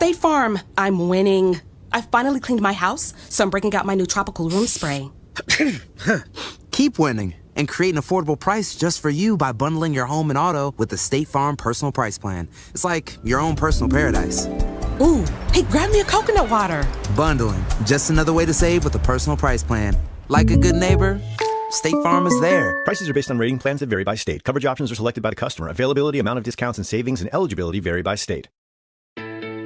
State Farm. I'm winning. I finally cleaned my house, so I'm breaking out my new tropical room spray. Keep winning and create an affordable price just for you by bundling your home and auto with the State Farm Personal Price Plan. It's like your own personal paradise. Ooh, hey, grab me a coconut water. Bundling, just another way to save with a personal price plan. Like a good neighbor, State Farm is there. Prices are based on rating plans that vary by state. Coverage options are selected by the customer. Availability, amount of discounts and savings, and eligibility vary by state.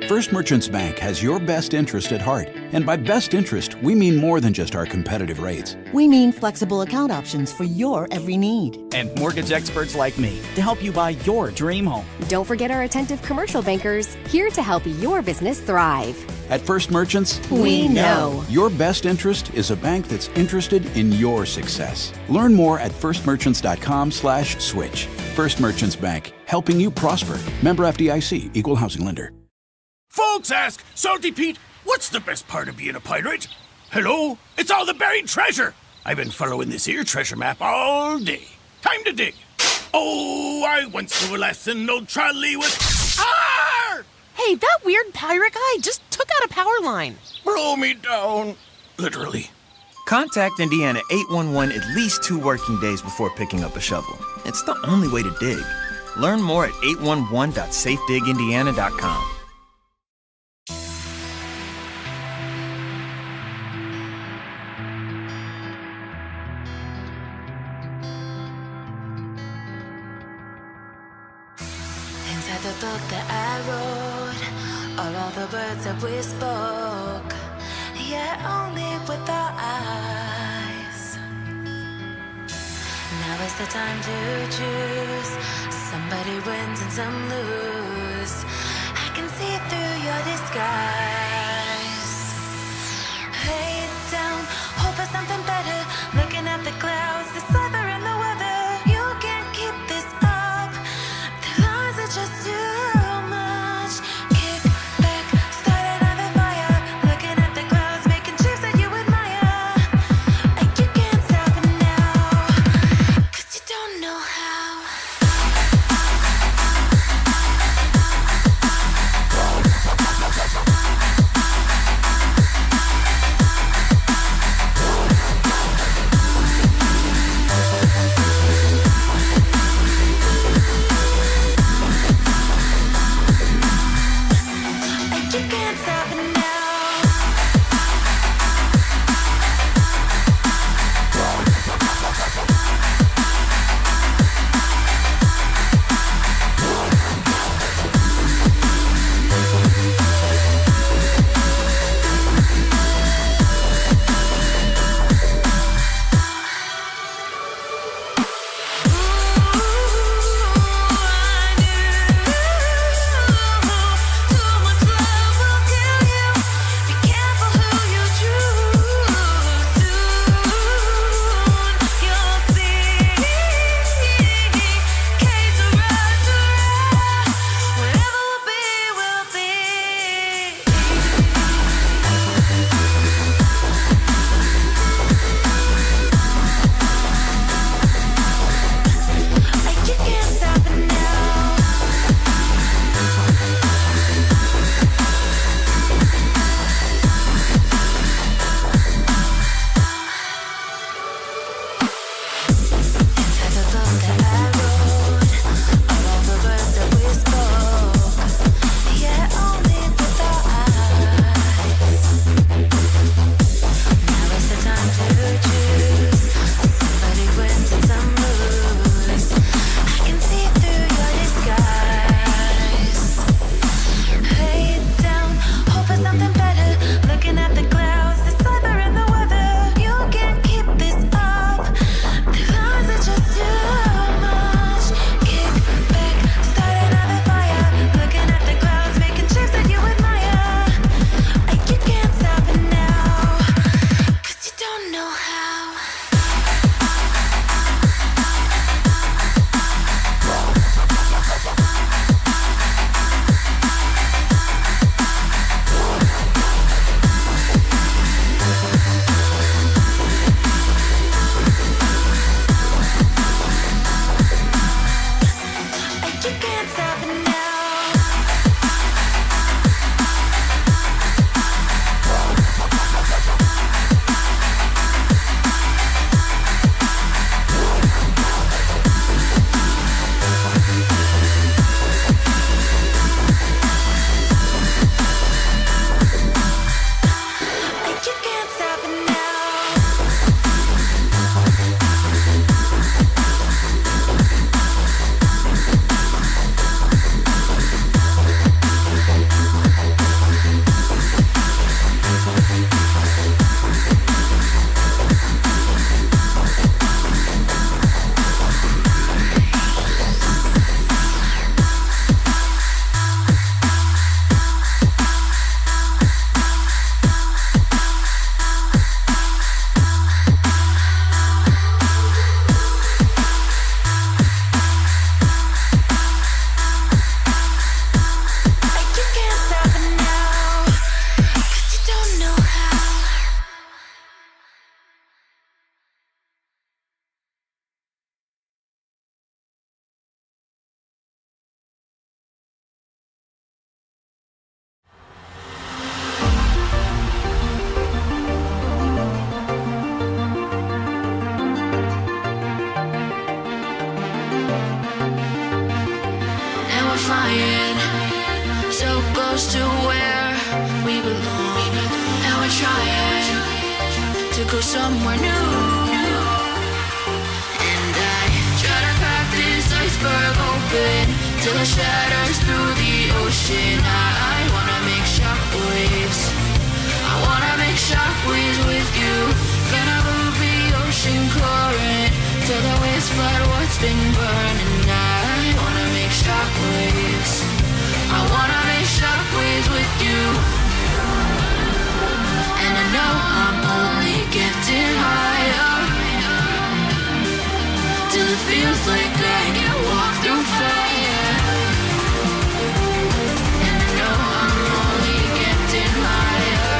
First Merchants Bank has your best interest at heart. And by best interest, we mean more than just our competitive rates. We mean flexible account options for your every need. And mortgage experts like me to help you buy your dream home. Don't forget our attentive commercial bankers, here to help your business thrive. At First Merchants, we know. Your best interest is a bank that's interested in your success. Learn more at firstmerchants.com/switch. First Merchants Bank, helping you prosper. Member FDIC, Equal Housing Lender. Folks ask, Salty Pete, what's the best part of being a pirate? Hello? It's all the buried treasure. I've been following this here treasure map all day. Time to dig. Oh, I went through a lesson, no trolley with... Arr! Hey, that weird pirate guy just took out a power line. Blow me down. Literally. Contact Indiana 811 at least 2 working days before picking up a shovel. It's the only way to dig. Learn more at 811.safedigindiana.com. Inside the book that I wrote, all the words that we spoke, yet only with our eyes. Now is the time to choose. Somebody wins and some lose. I can see through your disguise. Lay it down, hope for something better. Looking at the clouds, deciphering the weather. You can't keep this up. The lies are just too much. Kick back, start another fire. Looking at the clouds, making shapes that you admire. And you can't stop it now, 'cause you don't know how. You can't stop it now. Too much love will kill you. and we're trying to go somewhere new. And I try to crack this iceberg open till it shatters through the ocean. I wanna make shockwaves. I wanna make shockwaves with you. Gonna move the ocean current till the waves flood what's been burning. I wanna make shockwaves. I wanna make shockwaves with you. And I know I'm only getting higher till it feels like I can walk through fire. And I know I'm only getting higher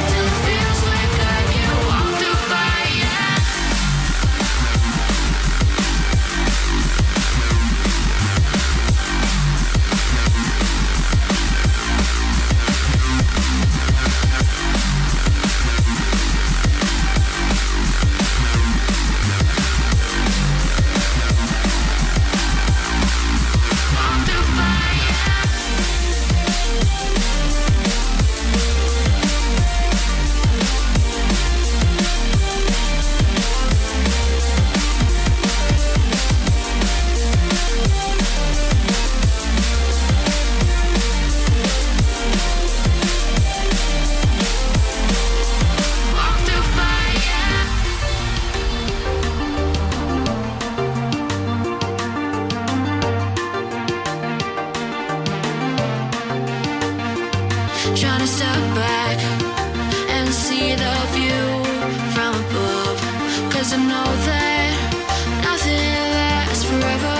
till it feels like I can walk through fire. Trying to step back and see the view from above, 'cause I know that nothing lasts forever.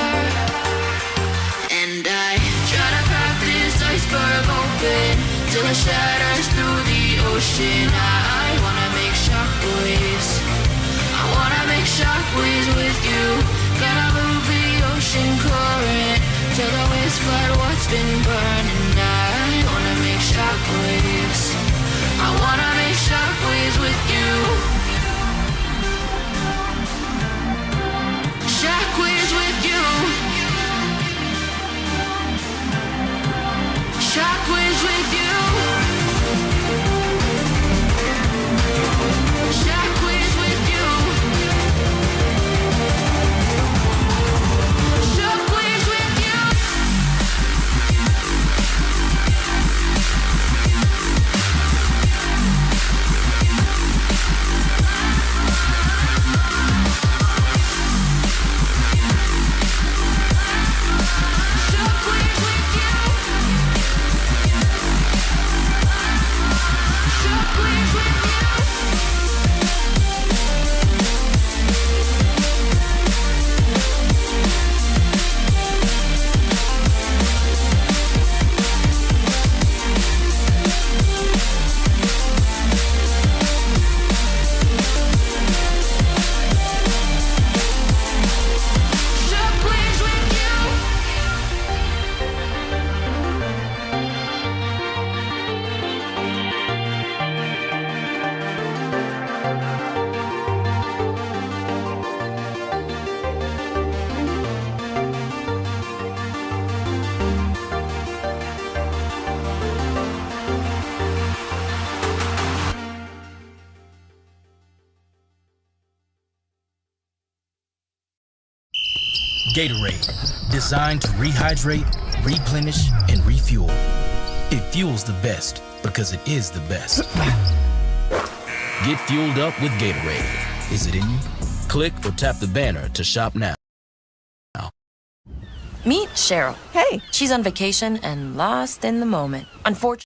And I try to crack this iceberg open till it shatters through the ocean. I wanna make shockwaves. I wanna make shockwaves with you. Gonna move the ocean current till the waves flood what's been burning. I wanna make shockwaves. I wanna make shockwaves with you. Shockwaves with you. Shockwaves with you. Shockwaves with you. Shockwaves with you. Shockwaves with you. Shockwaves with you. Shockwaves with you. Gatorade, designed to rehydrate, replenish, and refuel. It fuels the best because it is the best. Get fueled up with Gatorade. Is it in you? Click or tap the banner to shop now. Meet Cheryl. Hey. She's on vacation and lost in the moment. Unfortunately.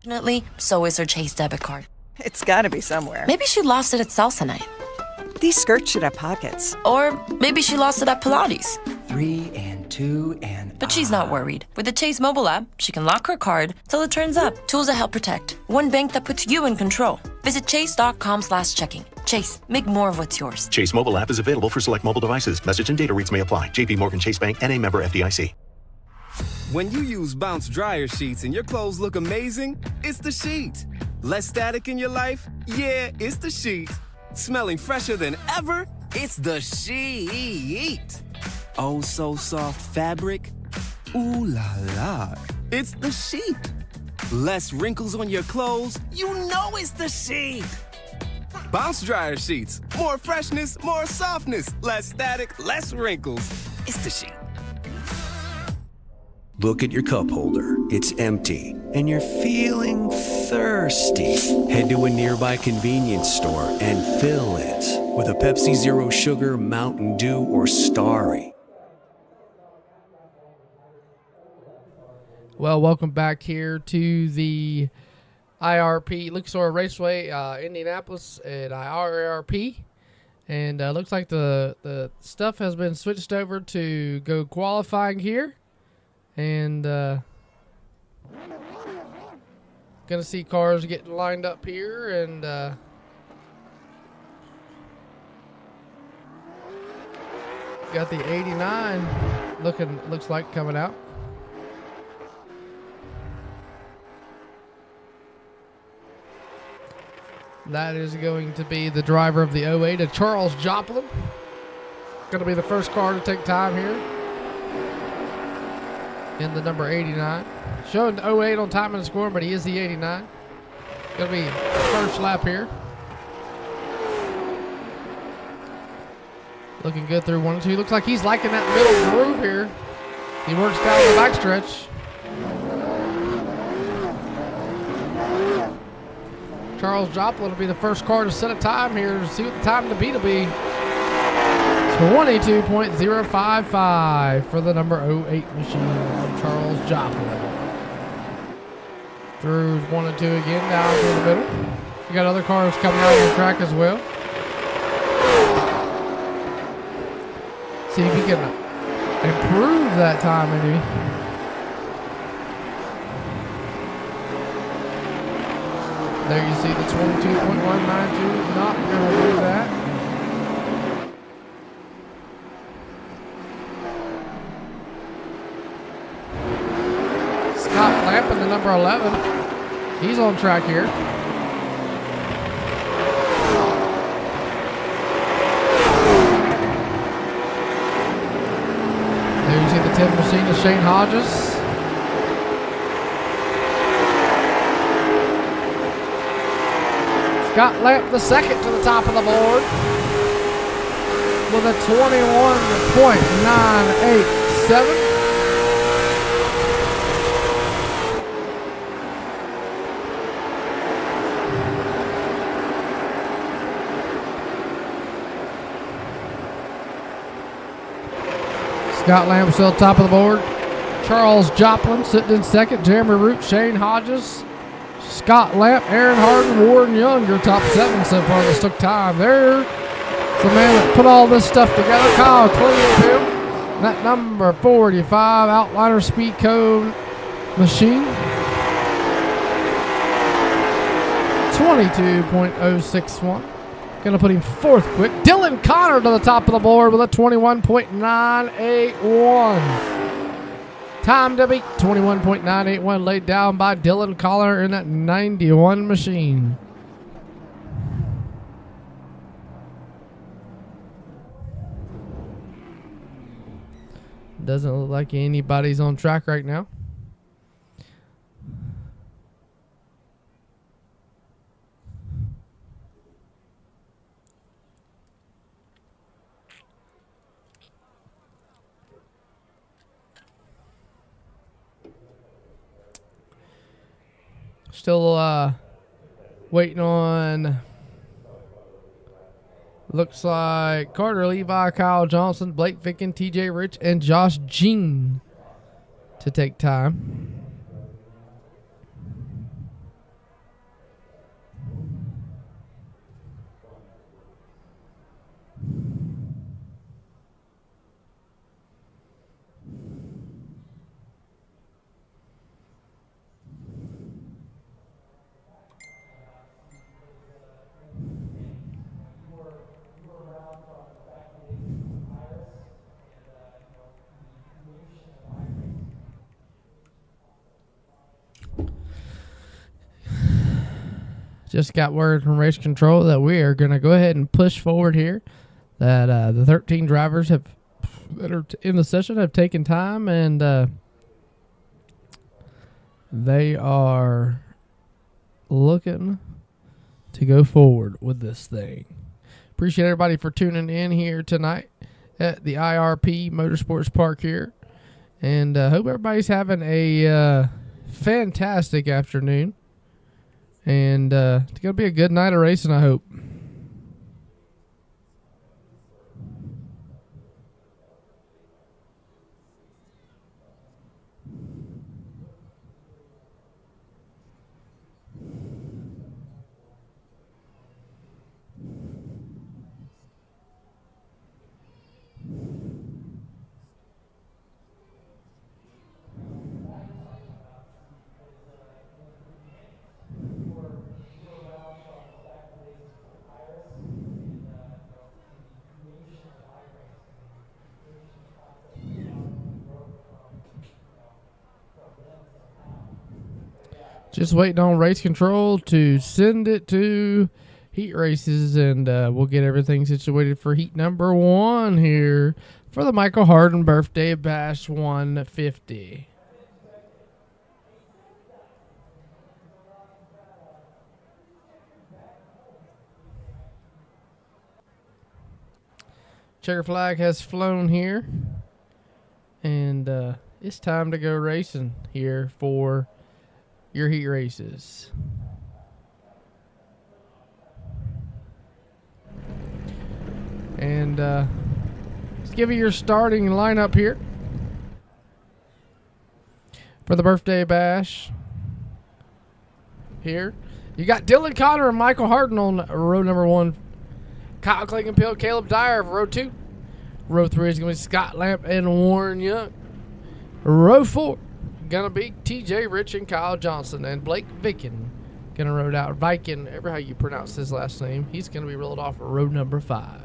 Unfortunately, so is her Chase debit card. It's gotta be somewhere. Maybe she lost it at salsa night. These skirts should have pockets. Or maybe she lost it at Pilates. 3 and 2 and... But she's not worried. With the Chase mobile app, she can lock her card till it turns up. Tools that help protect. One bank that puts you in control. Visit chase.com/checking. Chase, make more of what's yours. Chase mobile app is available for select mobile devices. Message and data rates may apply. JP Morgan Chase Bank, N.A. member FDIC. When you use Bounce dryer sheets and your clothes look amazing, it's the sheet. Less static in your life? Yeah, it's the sheet. Smelling fresher than ever? It's the sheet. Oh, so soft fabric? Ooh la la. It's the sheet. Less wrinkles on your clothes? You know it's the sheet. Bounce dryer sheets. More freshness, more softness. Less static, less wrinkles. It's the sheet. Look at your cup holder. It's empty, and you're feeling thirsty. Head to a nearby convenience store and fill it with a Pepsi Zero Sugar, Mountain Dew, or Starry. Well, welcome back here to the IRP Luxor Raceway, Indianapolis at IRP. And looks like the stuff has been switched over to go qualifying here. And gonna see cars getting lined up here, and got the 89 looks like coming out. That is going to be the driver of the 08, a Charles Joplin. Gonna be the first car to take time here in the number 89. Showing 08 on time and scoring, but he is the 89. Gonna be first lap here. Looking good through 1 and 2. Looks like he's liking that middle groove here. He works down the backstretch. Charles Joplin will be the first car to set a time here to see what the time to beat will be. 22.055 for the number 08 machine from Charles Joplin. Through 1 and 2 again, down through the middle. You got other cars coming out on the track as well. See if he can improve that time, maybe. There you see the 22.192. Not going to do that. Scott Lampin, the number 11. He's on track here. There you see the 10 machine of Shane Hodges. Scott Lamp the second to the top of the board with a 21.987. Scott Lamb still top of the board. Charles Joplin sitting in second. Jeremy Root, Shane Hodges, Scott Lamp, Aaron Hardin, Warren Young, your top 7 so far. This took time. There's the man that put all this stuff together, Kyle Cleveland. That number 45 Outliner Speed Code machine. 22.061. Gonna put him fourth quick. Dylan Connor to the top of the board with a 21.981. Time to beat 21.981 laid down by Dylan Connor in that 91 machine. Doesn't look like anybody's on track right now. Still waiting on, looks like Carter Levi, Kyle Johnson, Blake Ficken, TJ Rich, and Josh Jean to take time. just got word from race control that we are going to go ahead and push forward here. That the 13 drivers that are in the session have taken time, and they are looking to go forward with this thing. Appreciate everybody for tuning in here tonight at the IRP Motorsports Park here. And hope everybody's having a fantastic afternoon. And it's going to be a good night of racing, I hope. Just waiting on race control to send it to heat races, and we'll get everything situated for heat number 1 here for the Micheal Hardin Birthday Bash 150. Checker flag has flown here, and it's time to go racing here for your heat races. And let's give you your starting lineup here for the Birthday Bash. Here you got Dylan Connor and Micheal Hardin on row number 1. Kyle Klingenpil, Caleb Dyer of row 2. Row 3 is going to be Scott Lamp and Warren Young. Row 4 gonna be TJ Rich and Kyle Johnson, and Blake Vicken gonna roll out. Viken, ever how you pronounce his last name, he's gonna be rolled off row number 5.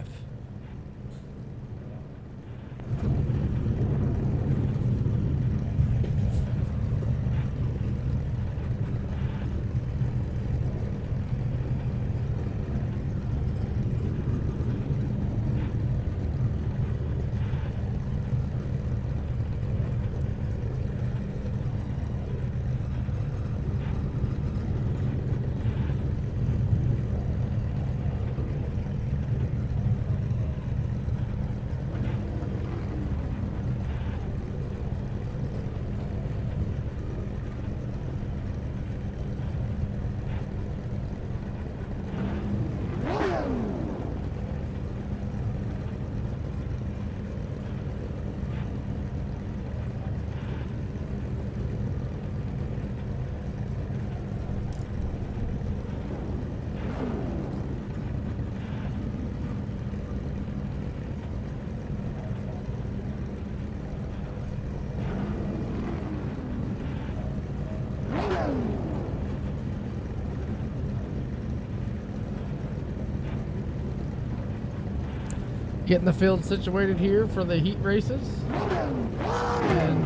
Getting the field situated here for the heat races. And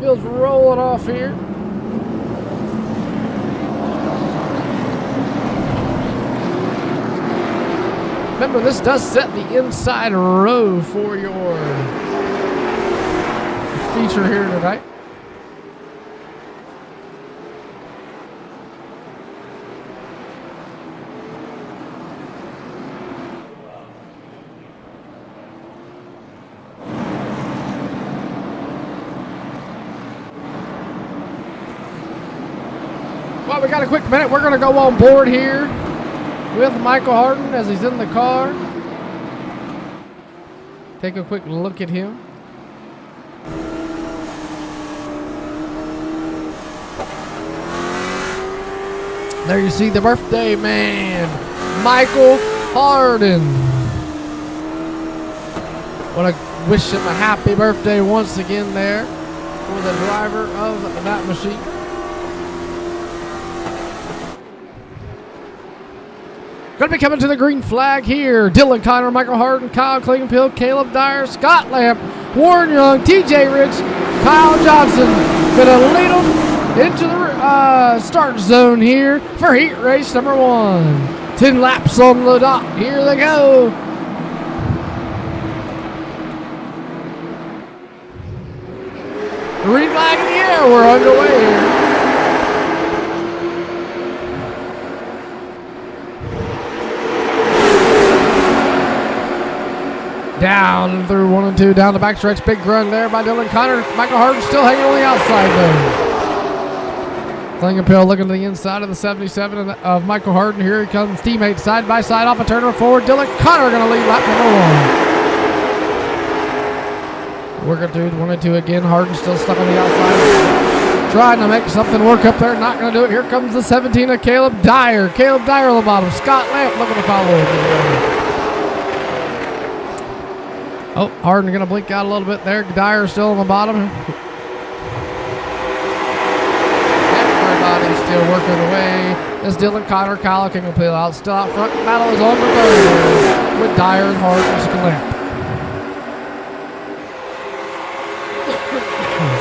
field's rolling off here. Remember, this does set the inside row for your feature here tonight. Well, we got a quick minute. We're going to go on board here with Micheal Hardin as he's in the car. Take a quick look at him. There you see the birthday man, Micheal Hardin. Want to wish him a happy birthday once again there for the driver of that machine. Going to be coming to the green flag here. Dylan Connor, Micheal Hardin, Kyle Klingenpil, Caleb Dyer, Scott Lamp, Warren Young, TJ Rich, Kyle Johnson. Going to lead them into the start zone here for heat race number 1. 10 laps on the dot. Here they go. Green flag in the air. We're underway here. Down through 1 and 2, down the backstretch. Big run there by Dylan Connor. Michael Hardin still hanging on the outside though. Klingenpill looking to the inside of the 77 of Michael Hardin. Here he comes, teammates side by side off a turn forward. Dylan Connor going to lead lap number 1. Working through 1 and 2 again. Hardin still stuck on the outside. Trying to make something work up there. Not going to do it. Here comes the 17 of Caleb Dyer. Caleb Dyer on the bottom. Scott Lamp looking to follow. Oh, Hardin going to blink out a little bit there. Dyer still on the bottom. Everybody's still working away. As Dylan Connor, Kyle Klingenpill out. Still out front. Battle is on for third with Dyer and Hardin and Lamp.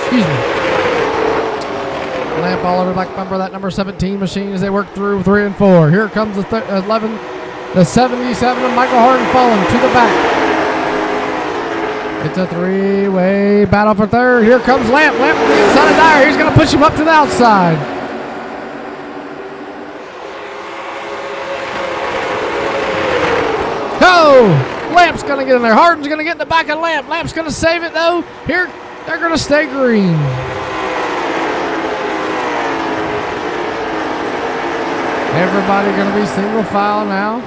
Excuse me. Lamp all over back bumper, that number 17 machine as they work through 3 and 4. Here comes the 11, the 77 of Michael Hardin falling to the back. It's a 3-way battle for third. Here comes Lamp. Lamp to the inside of Dyer. He's going to push him up to the outside. Go! Lamp's going to get in there. Hardin's going to get in the back of Lamp. Lamp's going to save it, though. Here, they're going to stay green. Everybody going to be single file now.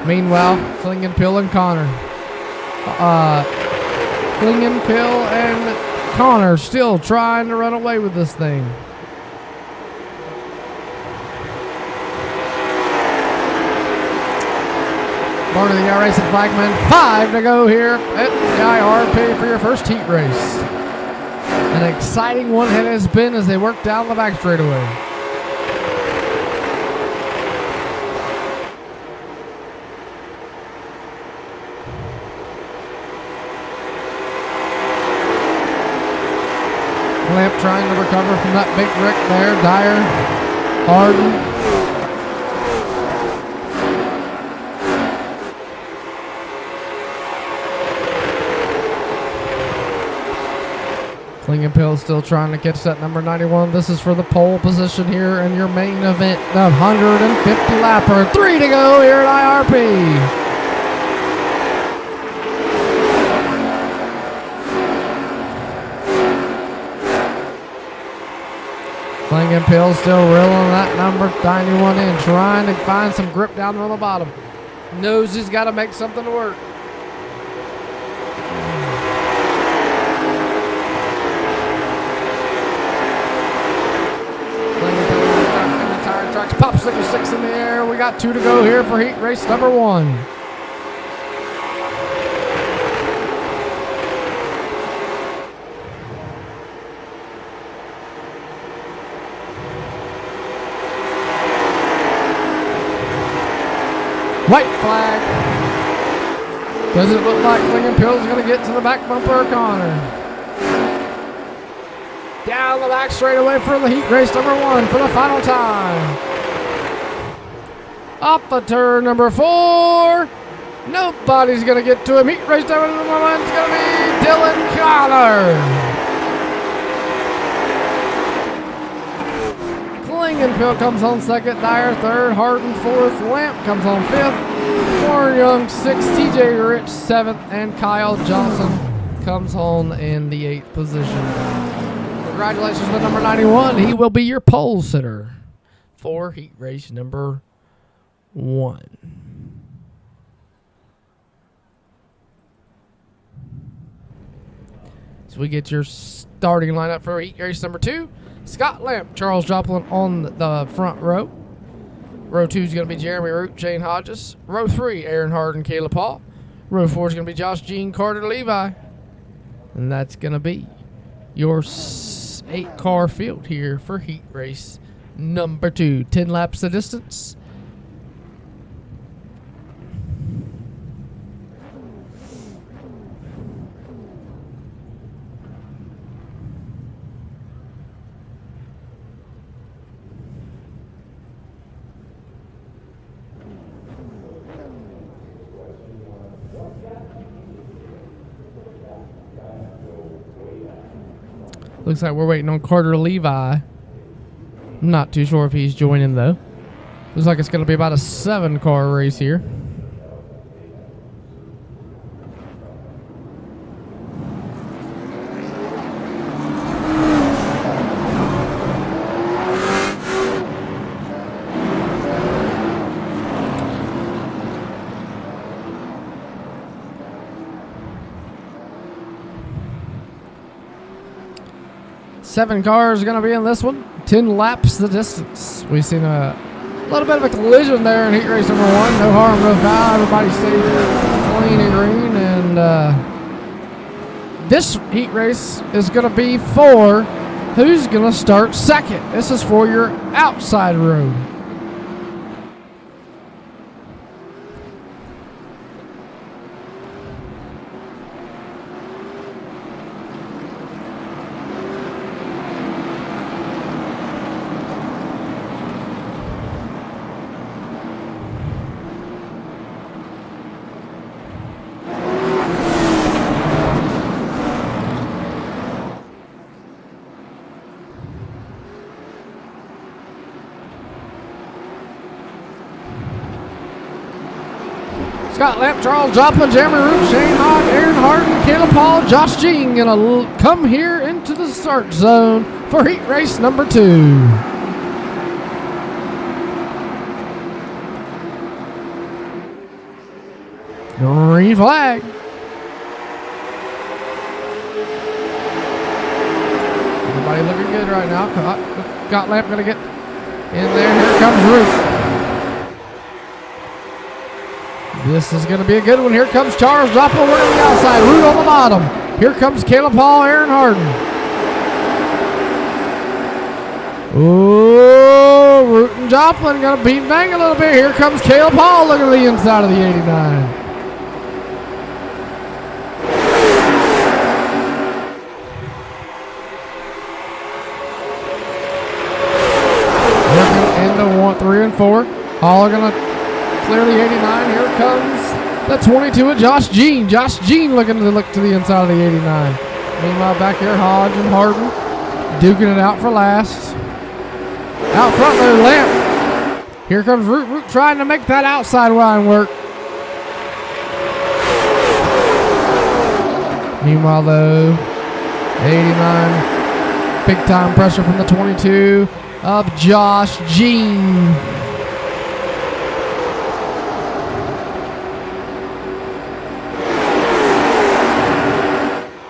Meanwhile, Klingenpill and Connor. Klingenpill and Connor still trying to run away with this thing. Part of the iRacing Flagman. 5 to go here at the IRP for your first heat race. An exciting one it has been as they work down the back straightaway. Lamp trying to recover from that big wreck there. Dyer, Hardin. Klingenpill still trying to catch that number 91. This is for the pole position here in your main event. The 150 lapper. 3 to go here at IRP. Klingenpill still reeling that number 91 in, trying to find some grip down on the bottom. Knows he's got to make something to work. Klingenpill in the tire tracks, popsicle 6 in the air. We got 2 to go here for heat race number 1. White flag. Does it look like Klingenpill's going to get to the back bumper of Connor? Down the back straightaway for the heat race number 1 for the final time. Up the turn number 4. Nobody's going to get to him. Heat race number 1 is going to be Dylan Connor. Klingenpill comes on second, Dyer third, Hardin fourth, Lamp comes on fifth, Warren Young sixth, TJ Rich 7th, and Kyle Johnson comes home in the 8th position. Congratulations to number 91. He will be your pole sitter for heat race number 1. So we get your starting lineup for heat race number 2. Scott Lamp, Charles Joplin on the front row. Row 2 is going to be Jeremy Root, Shane Hodges. Row 3, Aaron Hardin, Caleb Paul. Row 4 is going to be Josh Jean, Carter Levi. And that's going to be your 8-car field here for heat race number 2. 10 laps the distance. Looks like we're waiting on Carter Levi. I'm not too sure if he's joining, though. Looks like it's going to be about a 7-car race here. Seven cars are going to be in this one. 10 laps the distance. We've seen a little bit of a collision there in heat race number 1. No harm, no foul. Everybody stayed clean and green. And this heat race is going to be for who's going to start second. This is for your outside road. Scott Lamp, Charles Joplin, Jeremy Root, Shane Hogg, Aaron Hardin, Caleb Paul, Josh Jean gonna come here into the start zone for heat race number 2. Green flag. Everybody looking good right now. Scott Lamp gonna get in there. Here comes Root. This is going to be a good one. Here comes Charles Joplin. We're on the outside. Root on the bottom. Here comes Caleb Paul, Aaron Hardin. Ooh, Root and Joplin going to beat and bang a little bit. Here comes Caleb Paul looking at the inside of the 89. Looking into 1, 3, and 4. All are going to clear the 89. Here comes the 22 of Josh Jean. Josh Jean looking to look to the inside of the 89. Meanwhile, back here, Hodge and Hardin duking it out for last. Out front though, Lamp. Here comes Root. Root trying to make that outside line work. Meanwhile, though, 89, big time pressure from the 22 of Josh Jean.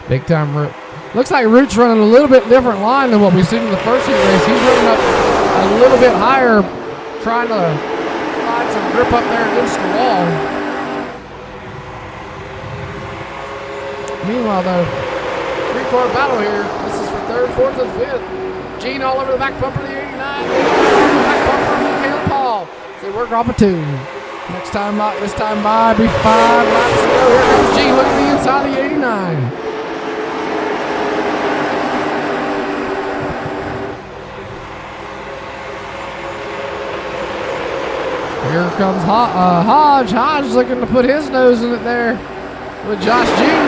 Big time Root. Looks like Root's running a little bit different line than what we've seen in the first heat race. He's running up a little bit higher, trying to find some grip up there against the wall. Meanwhile, though, 3-car battle here. This is for 3rd, 4th, and 5th. Jean all over the back bumper of the 89. Back bumper of Caleb Paul. They work off a 2. Next time by, this time by, be 5 laps to go. Here comes Jean looking at the inside of the 89. Here comes Hodge. Hodge looking to put his nose in it there with Josh Jean.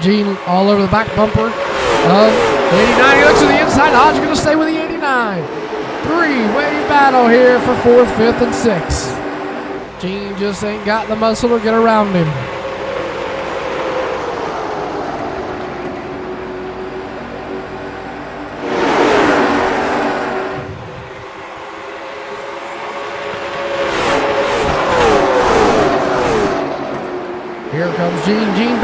Jean all over the back bumper of the 89. He looks to the inside. Hodge going to stay with the 89. 3-way battle here for 4th, 5th, and 6th. Jean just ain't got the muscle to get around him. Here comes Jean. Jean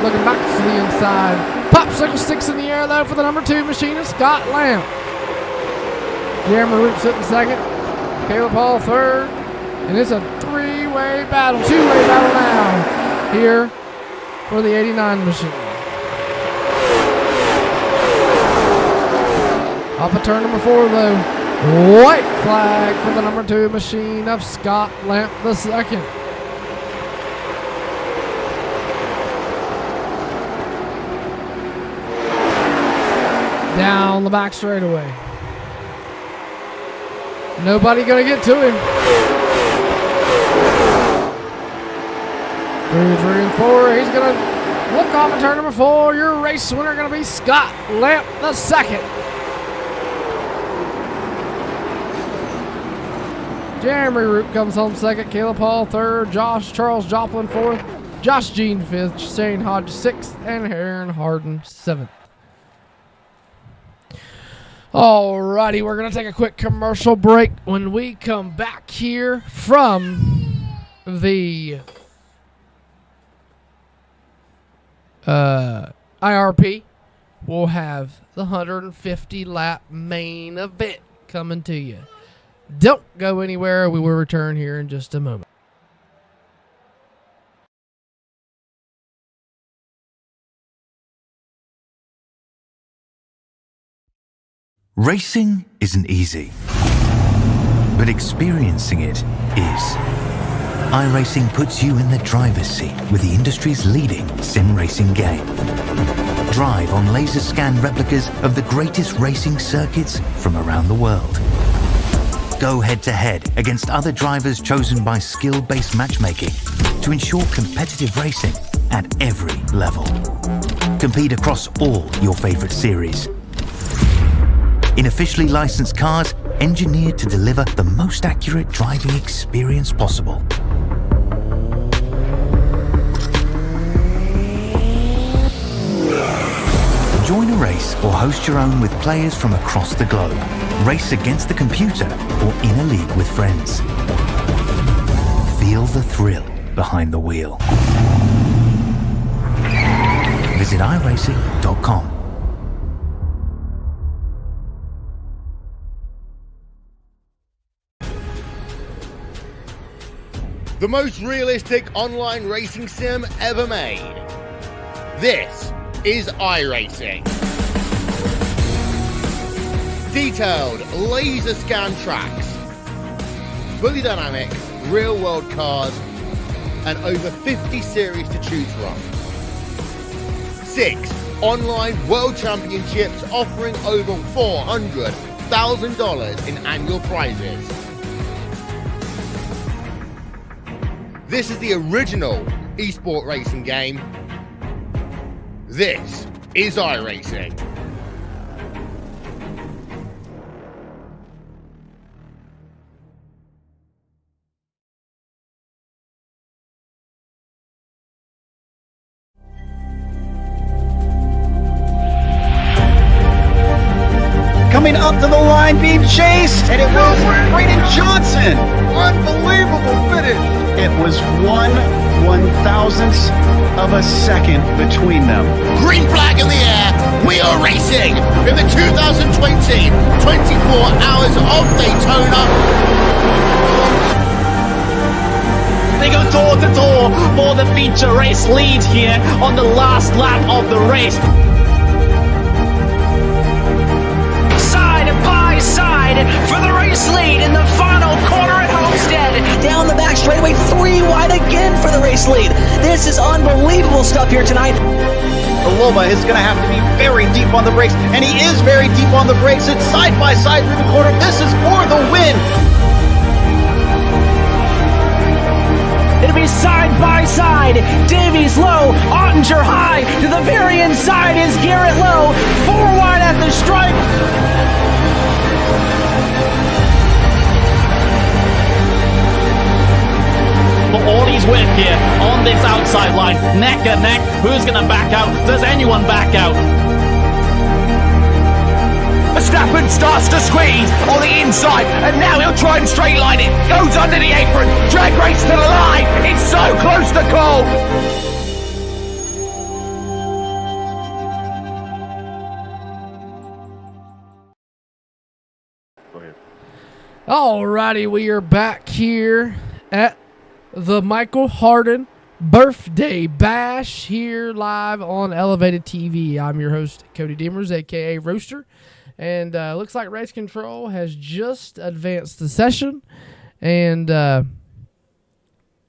looking back to the inside. Popsicle sticks in the air though for the number 2 machinist, Scott Lamp. Jeremy Root sitting 2nd. Caleb Paul 3rd. And it's a 3-way battle, 2-way battle now here for the 89 machine. Off of turn number 4 though. White flag for the number 2 machine of Scott Lamp II. Down the back straightaway. Nobody gonna get to him. 2, 3, and 4. He's gonna look off at turn number 4. Your race winner gonna be Scott Lamp II. Jeremy Root comes home second. Caleb Hall third. Charles Joplin fourth. Josh Jean fifth. Shane Hodge sixth. And Aaron Hardin seventh. Alrighty, we're going to take a quick commercial break. When we come back here from the IRP, we'll have the 150 lap main event coming to you. Don't go anywhere. We will return here in just a moment. Racing isn't easy, but experiencing it is. iRacing puts you in the driver's seat with the industry's leading sim racing game. Drive on laser scan replicas of the greatest racing circuits from around the world. Go head-to-head against other drivers chosen by skill-based matchmaking to ensure competitive racing at every level. Compete across all your favorite series. In officially licensed cars, engineered to deliver the most accurate driving experience possible. Join a race or host your own with players from across the globe. Race against the computer or in a league with friends. Feel the thrill behind the wheel. Visit iRacing.com. The most realistic online racing sim ever made. This is iRacing. Detailed laser scan tracks, fully dynamic real world cars, and over 50 series to choose from. 6 online world championships offering over $400,000 in annual prizes. This is the original esport racing game. This is iRacing. Coming up to the line, being chased, and it was Brayden Johnson. Unbelievable finish. It was 1/1000th of a second between them. Green flag in the air. We are racing in the 2020 24 Hours of Daytona. They go door to door for the feature race lead here on the last lap of the race. Side for the race lead in the final corner at Homestead. Down the back straightaway, 3 wide again for the race lead. This is unbelievable stuff here tonight. Aloma is going to have to be very deep on the brakes, and he is very deep on the brakes. It's side by side through the corner. This is for the win. It'll be side by side. Davies low, Ottinger high. To the very inside is Garrett Low. 4 wide at the stripe. For all he's worth here on this outside line, neck and neck. Who's going to back out? Does anyone back out? Verstappen starts to squeeze on the inside, and now he'll try and straight line it. Goes under the apron, drag race to the line. It's so close to call. Alrighty, we are back here at the Micheal Hardin birthday bash here live on Elevated TV. I'm your host, Cody Demers, a.k.a. Roaster. And looks like Race Control has just advanced the session. And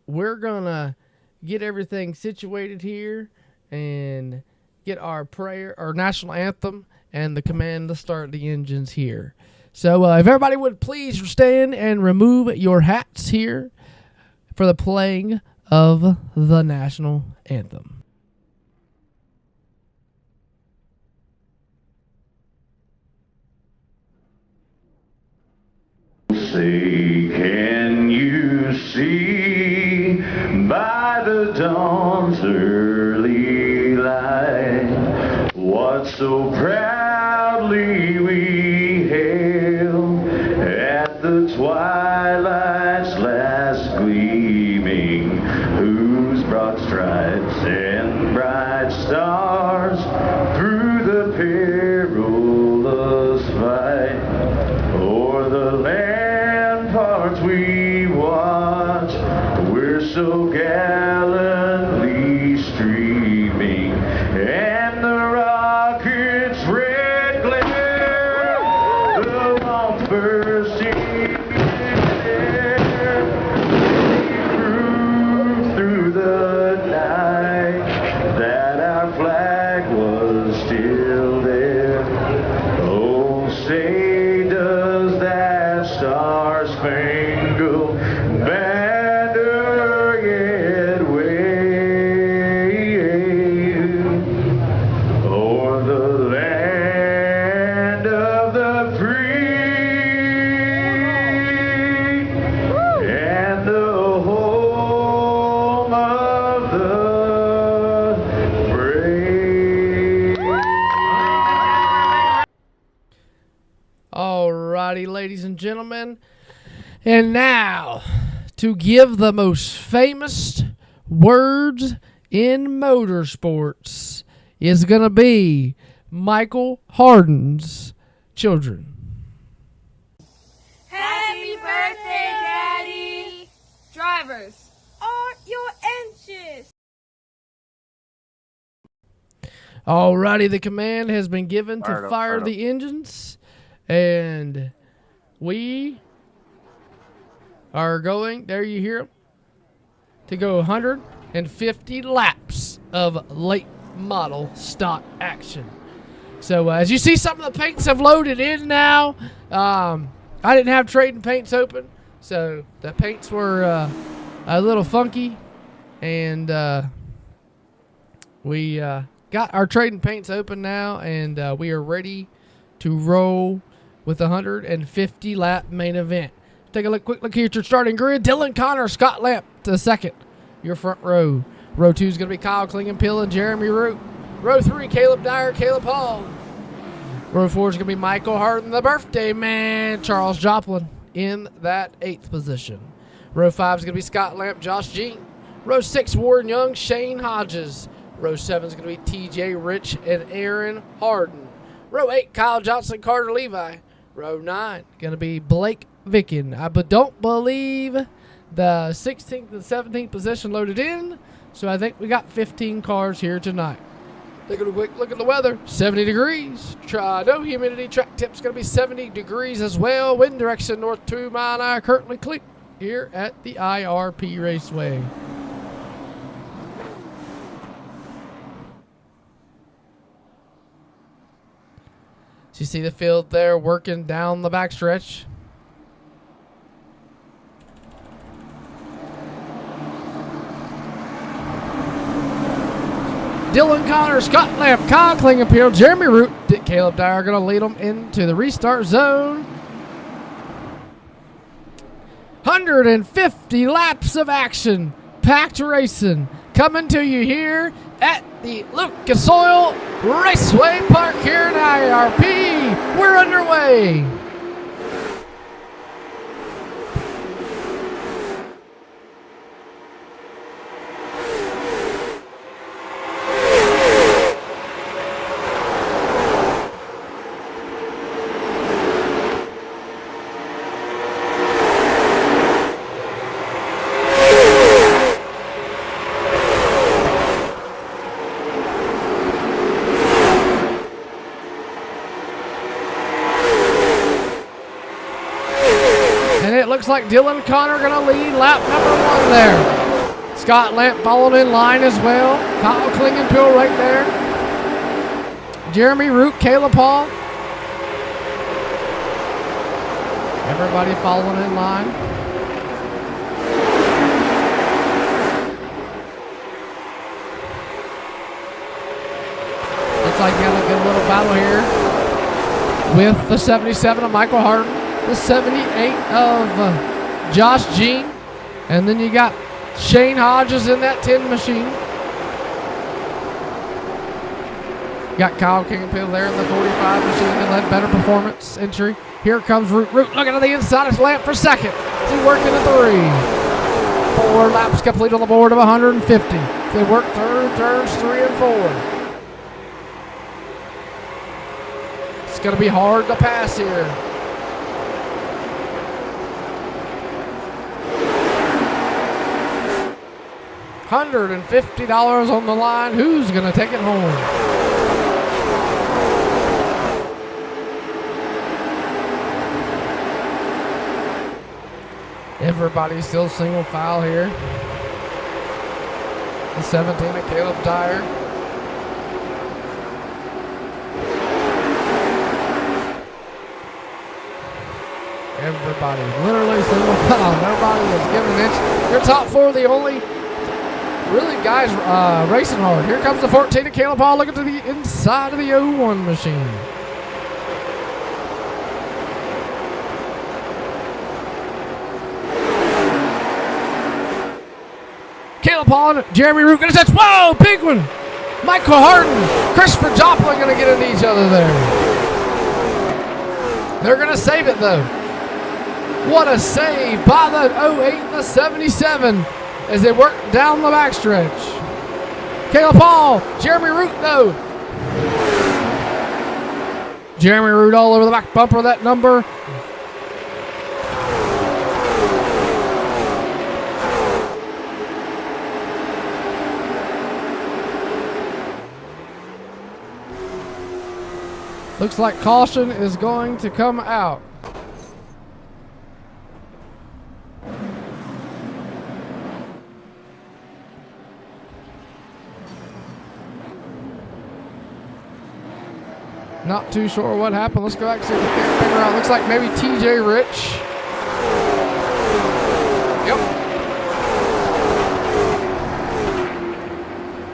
we're going to get everything situated here and get our prayer, our national anthem, and the command to start the engines here. So if everybody would please stand and remove your hats here for the playing of the national anthem. Say, can you see by the dawn's early light what so proudly we hailed at the twilight's last gleaming, whose broad stripes and bright stars through the perilous fight o'er the ramparts we watch, we're so gallantly streaming, and the rocket's red glare, the bombs bursting in air, prove through the night that our flag was still there. Oh, say does that star-spangled banner yet wave o'er the land of the free and the home of the brave? Alrighty, ladies and gentlemen. And now, to give the most famous words in motorsports is going to be Micheal Hardin's children. Happy birthday, Daddy! Drivers, are your engines? Alrighty, the command has been given Fire to up, fire fire the engines. And we are going, there you hear them, to go 150 laps of late model stock action. So as you see, some of the paints have loaded in now. I didn't have trading paints open, so the paints were a little funky. And we got our trading paints open now, and we are ready to roll with the 150 lap main event. Take a quick look here at your starting grid. Dylan Connor, Scott Lamp to second, your front row. Row 2 is going to be Kyle Klingenpiel and Jeremy Root. Row 3, Caleb Dyer, Caleb Hall. Row 4 is going to be Micheal Hardin, the birthday man, Charles Joplin in that 8th position. Row 5 is going to be Scott Lamp, Josh Jean. Row 6, Warren Young, Shane Hodges. Row 7 is going to be TJ Rich and Aaron Hardin. Row 8, Kyle Johnson, Carter Levi. Row 9, going to be Blake Vicken. I don't believe the 16th and 17th position loaded in, so I think we got 15 cars here tonight. Take a quick look at the weather. 70 degrees. No humidity. Track tip's going to be 70 degrees as well. Wind direction north 2 mile an hour. Currently clear here at the IRP Raceway. So you see the field there working down the backstretch. Dylan Connor, Scott Lamp, Kyle Klingenpiel, Jeremy Root, Caleb Dyer are going to lead them into the restart zone. 150 laps of action, packed racing, coming to you here at the Lucas Oil Raceway Park here in IRP. We're underway. it looks like Dylan Connor going to lead lap number 1 there. Scott Lamp followed in line as well. Kyle Klingenpill right there. Jeremy Root, Caleb Paul. Everybody following in line. Looks like you got a good little battle here with the 77 of Michael Hardin, the 78 of Josh Jean, and then you got Shane Hodges in that 10 machine. Got Kyle Kingpin there in the 45 machine that led better performance entry. Here comes Root. Root looking to the inside. It's Lamp for second. He's working at 3. 4 laps complete on the board of 150. They work through turns 3 and 4. It's going to be hard to pass here. $150 on the line. Who's going to take it home? Everybody's still single file here. The 17 of Caleb Dyer. Everybody literally single file. Nobody is giving an inch. Your top 4 are the only really guys racing hard. Here comes the 14 of Caleb Paul looking to the inside of the 01 machine. Caleb Paul and Jeremy Root gonna touch. Whoa, big one. Michael Hardin, Christopher Joplin gonna get into each other there. They're gonna save it though. What a save by the 08 and the 77 as they work down the backstretch. Caleb Paul, Jeremy Root though. Jeremy Root all over the back bumper of that number. Looks like caution is going to come out. Not too sure what happened. Let's go back and see if we can figure out. Looks like maybe TJ Rich. Yep.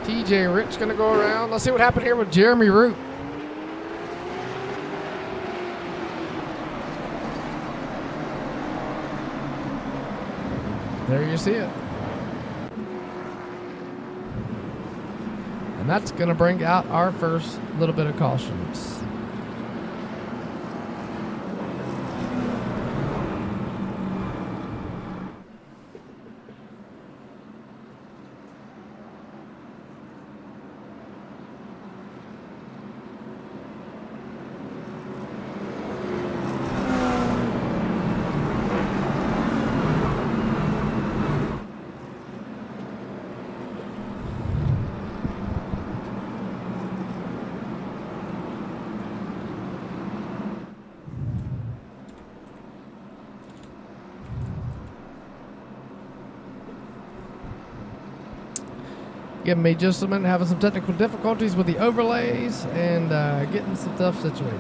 TJ Rich gonna go around. Let's see what happened here with Jeremy Root. There you see it. And that's going to bring out our first little bit of cautions. Give me just a minute, having some technical difficulties with the overlays and getting some stuff situated.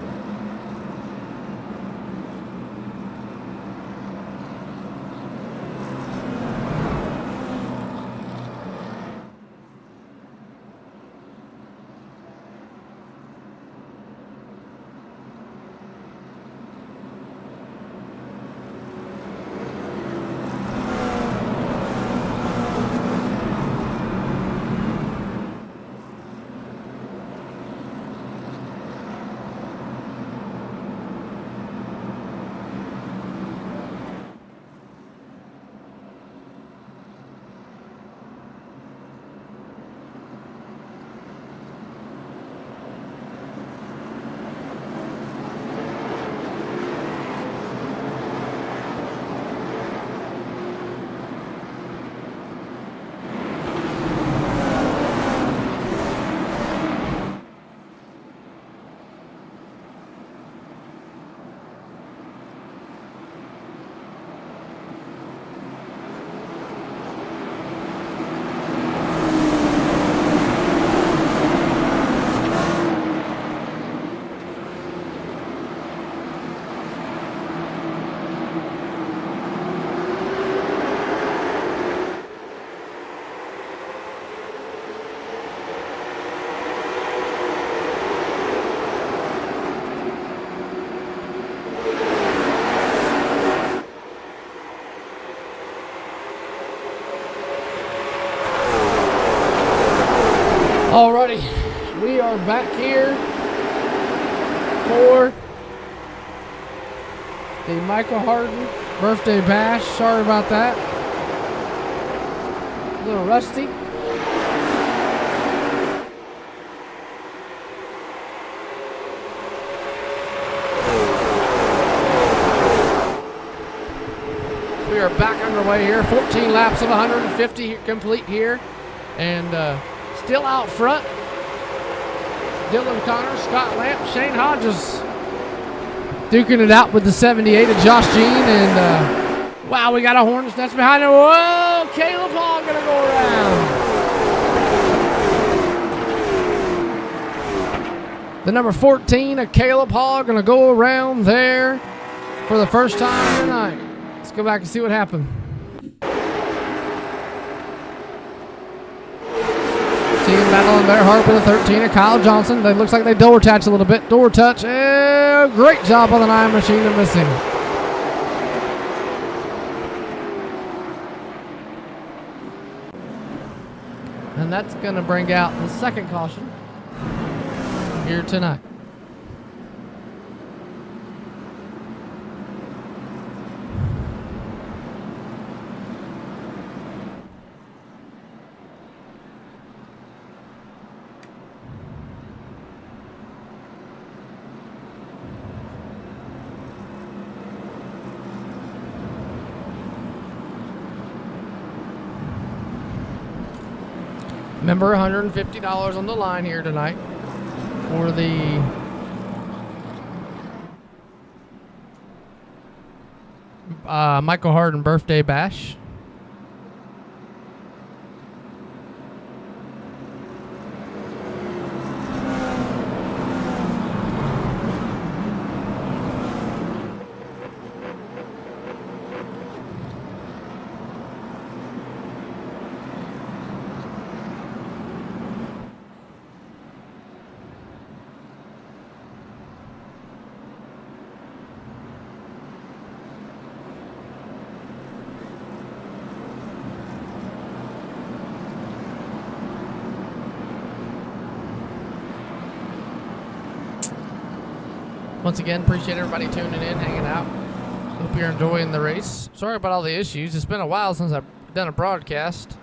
for the Micheal Hardin birthday bash. Sorry about that. A little rusty. We are back underway here. 14 laps of 150 complete here. And still out front, Dylan Connor, Scott Lamp, Shane Hodges duking it out with the 78 of Josh Jean. And wow, we got a hornet's nest behind it. Whoa, Caleb Hall gonna go around. The number 14 of Caleb Hall gonna go around there for the first time tonight. Let's go back and see what happened. Team battling very hard with the 13 of Kyle Johnson. They looks like they door touch a little bit. Door touch. Great job on the 9 machine to missing. And that's going to bring out the second caution here tonight. Remember, $150 on the line here tonight for the Micheal Hardin birthday bash. Once again, appreciate everybody tuning in, hanging out. Hope you're enjoying the race. Sorry about all the issues. It's been a while since I've done a broadcast.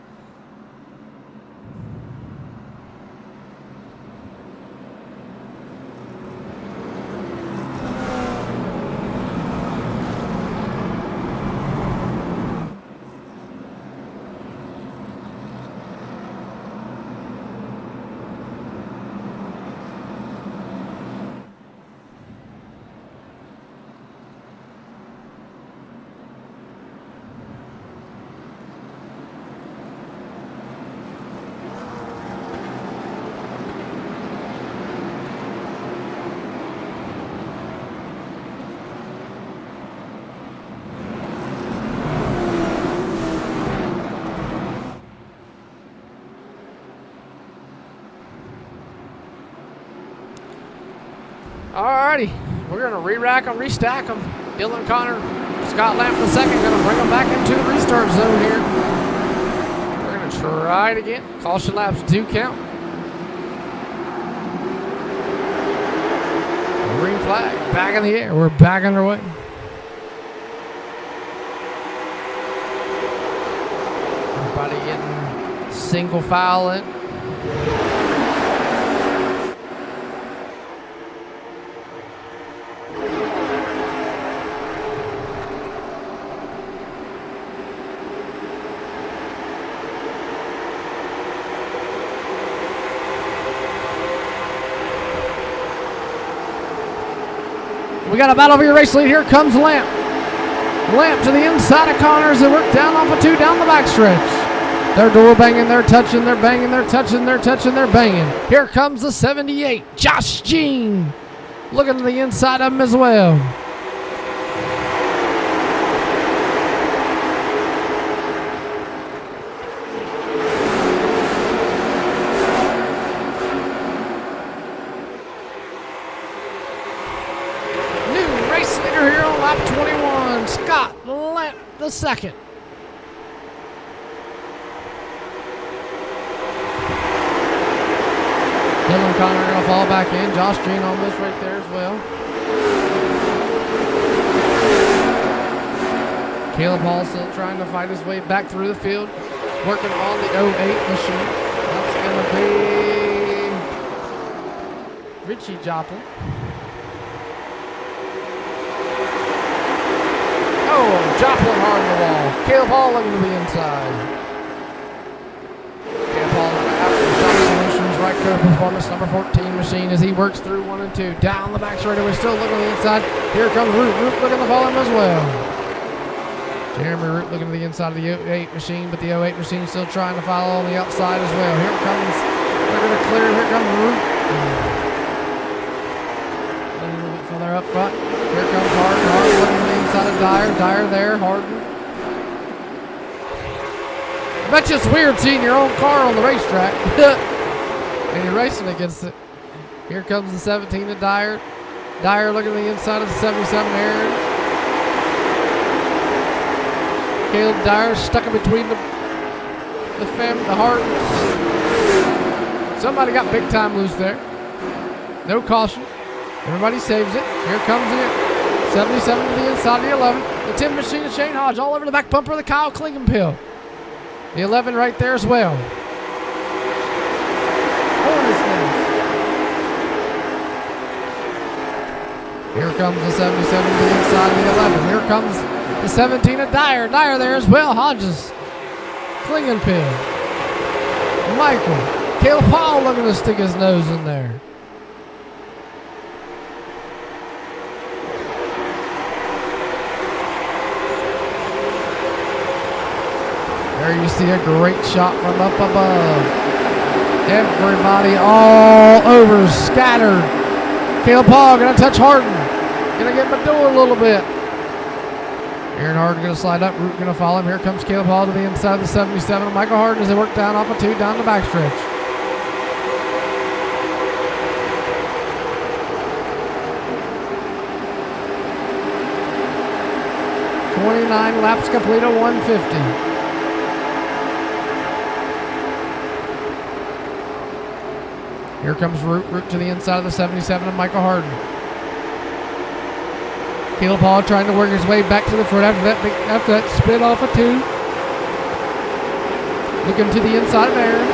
Alrighty, we're going to re-rack them, restack them. Dylan Connor, Scott Lamp the second, going to bring them back into the restart zone here. We're going to try it again. Caution laps do count. Green flag, back in the air. We're back underway. Everybody getting single file in. We got a battle for your race lead. Here comes Lamp. Lamp to the inside of Connors. They work down off of 2 down the backstretch. They're door banging, they're touching, they're banging, they're touching, they're touching, they're banging. Here comes the 78. Josh Jean looking to the inside of him as well. The second. Dylan Connor going to fall back in. Josh Jean almost right there as well. Caleb Hall still trying to fight his way back through the field, working on the 08 machine. That's going to be Richie Joplin. Oh, Joplin hard on the wall. Caleb Hall looking to the inside. Caleb Hall after the Shop Solutions right curve performance number 14 machine as he works through 1 and 2. Down the back straightaway, still looking to the inside. Here comes Root. Root looking to follow him as well. Jeremy Root looking to the inside of the 08 machine, but the 08 machine still trying to follow on the outside as well. Here comes, they're going to clear. Here comes Root. A little bit further up front. Here comes Hardin. Hardin looking to the inside of Dyer. Dyer there. Hardin. I bet you it's weird seeing your own car on the racetrack. And you're racing against it. Here comes the 17 of Dyer. Dyer looking to the inside of the 77 Aaron. Caleb Dyer stuck in between the Hardins. Somebody got big time loose there. No caution. Everybody saves it. Here comes the 77 to the inside of the 11. The 10 machine of Shane Hodge all over the back bumper of the Kyle Klingenpill. The 11 right there as well. Hornets Nest. Here comes the 77 to the inside of the 11. Here comes the 17 of Dyer. Dyer there as well. Hodges. Klingenpill. Michael. Caleb Hall looking to stick his nose in there. There you see a great shot from up above. Everybody all over, scattered. Caleb Hall gonna touch Hardin. Gonna get him a door a little bit. Aaron Hardin gonna slide up, Root gonna follow him. Here comes Caleb Hall to the inside of the 77. Michael Hardin as they work down off a 2 down the backstretch. .29 laps complete of 150. Here comes Root. Root to the inside of the 77 of Michael Hardin. Caleb Hall trying to work his way back to the front after that split off a 2. Looking to the inside of Aaron.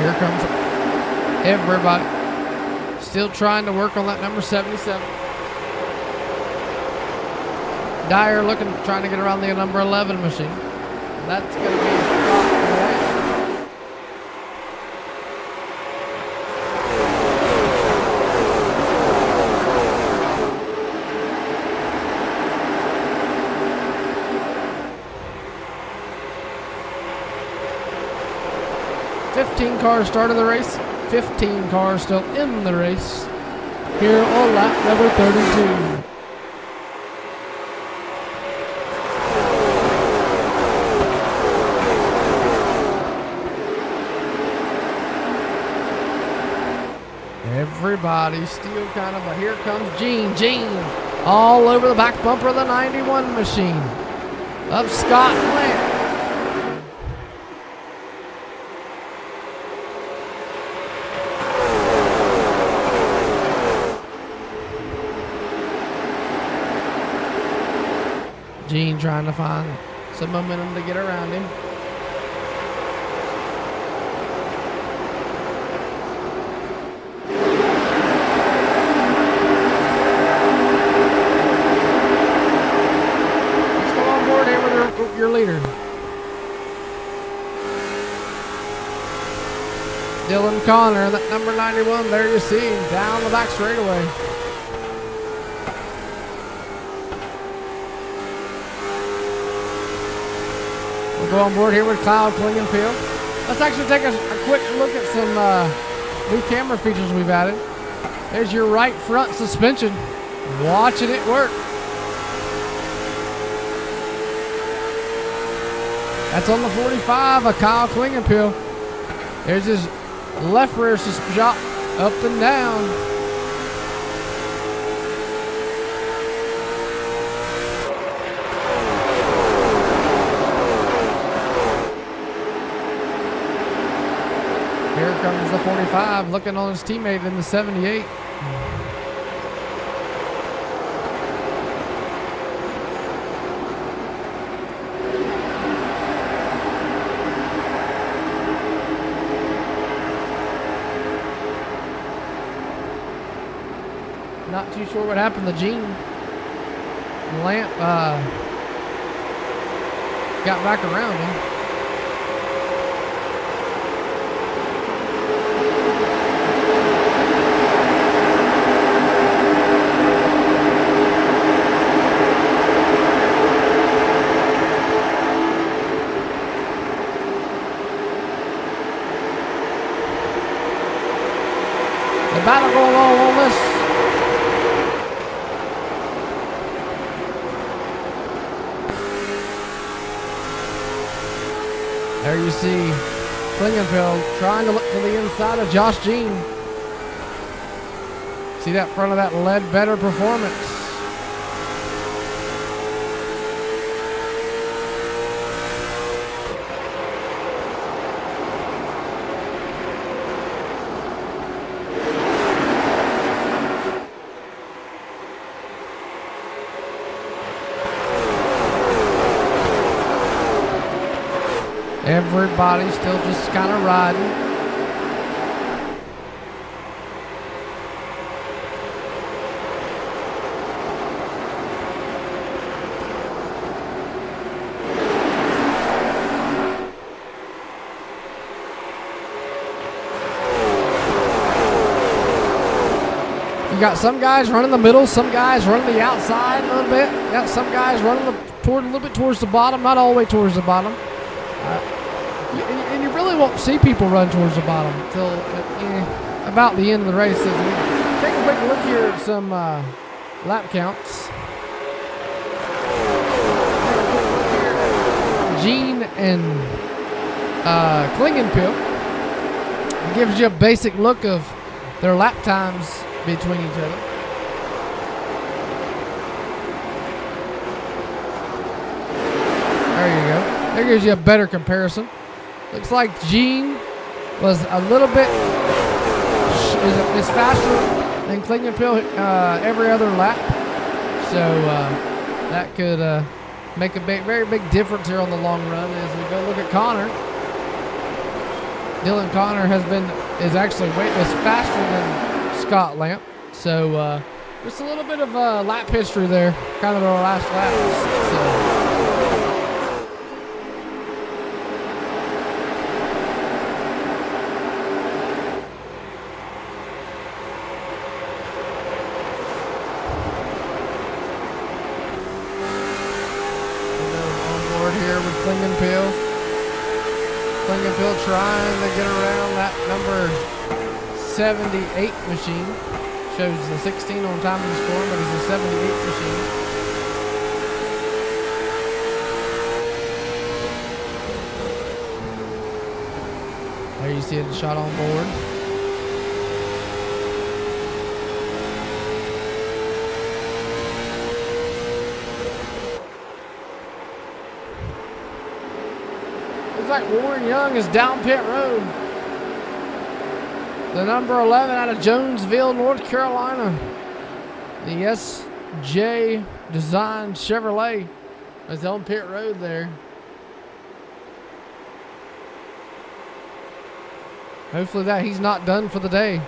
Here comes everybody. Still trying to work on that number 77. Dyer trying to get around the number 11 machine. That's going to be Scott. 15 cars started the race. 15 cars still in the race. Here on lap number 32. Everybody still kind of here comes Gene. Gene all over the back bumper of the 91 machine of Scott Lamp. Gene trying to find some momentum to get around him. Your leader. Dylan Connor, that number 91, there you see him down the back straightaway. We'll go on board here with Kyle Klingenpill. Let's actually take a quick look at some new camera features we've added. There's your right front suspension. Watching it work. That's on the 45 of Kyle Klingenpill. There's his left rear shot up and down. the 45, looking on his teammate in the 78. Not too sure what happened to Gene. Lamp got back around him. The battle going on this. There you see Klingenfeld trying to look to the inside of Josh Jean. See that front of that Ledbetter Performance. Everybody's still just kind of riding. You got some guys running the middle, some guys running the outside a little bit. You got some guys running a little bit towards the bottom, not all the way towards the bottom. And you really won't see people run towards the bottom until about the end of the race. Take a quick look here at some lap counts. Gene and Klingenpil. It gives you a basic look of their lap times between each other. There you go. That gives you a better comparison. Looks like Gene was a little bit is faster than Klingenpil every other lap, so that could make a very big difference here on the long run. As we go look at Connor, Dylan Connor is actually faster than Scott Lamp, so just a little bit of lap history there, kind of our last laps. So. Klingenpil trying to get around that number 78 machine. Shows the 16 on time and score, but it's a 78 machine. There you see it shot on board. Looks like Warren Young is down pit road. The number 11 out of Jonesville, North Carolina. The SJ Design Chevrolet is on pit road there. Hopefully that he's not done for the day.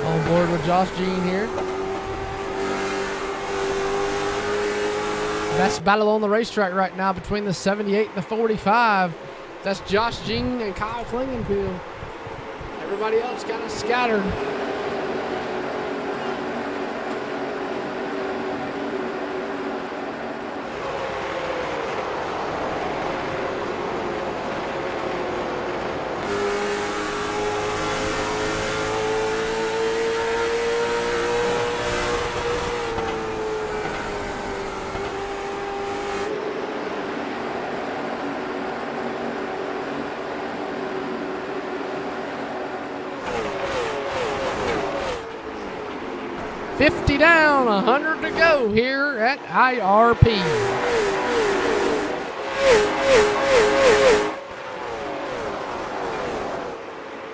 On board with Josh Jean here. Best battle on the racetrack right now between the 78 and the 45. That's Josh Jean and Kyle Klingenpil. Everybody else kind of scattered. 50 down, 100 to go here at IRP.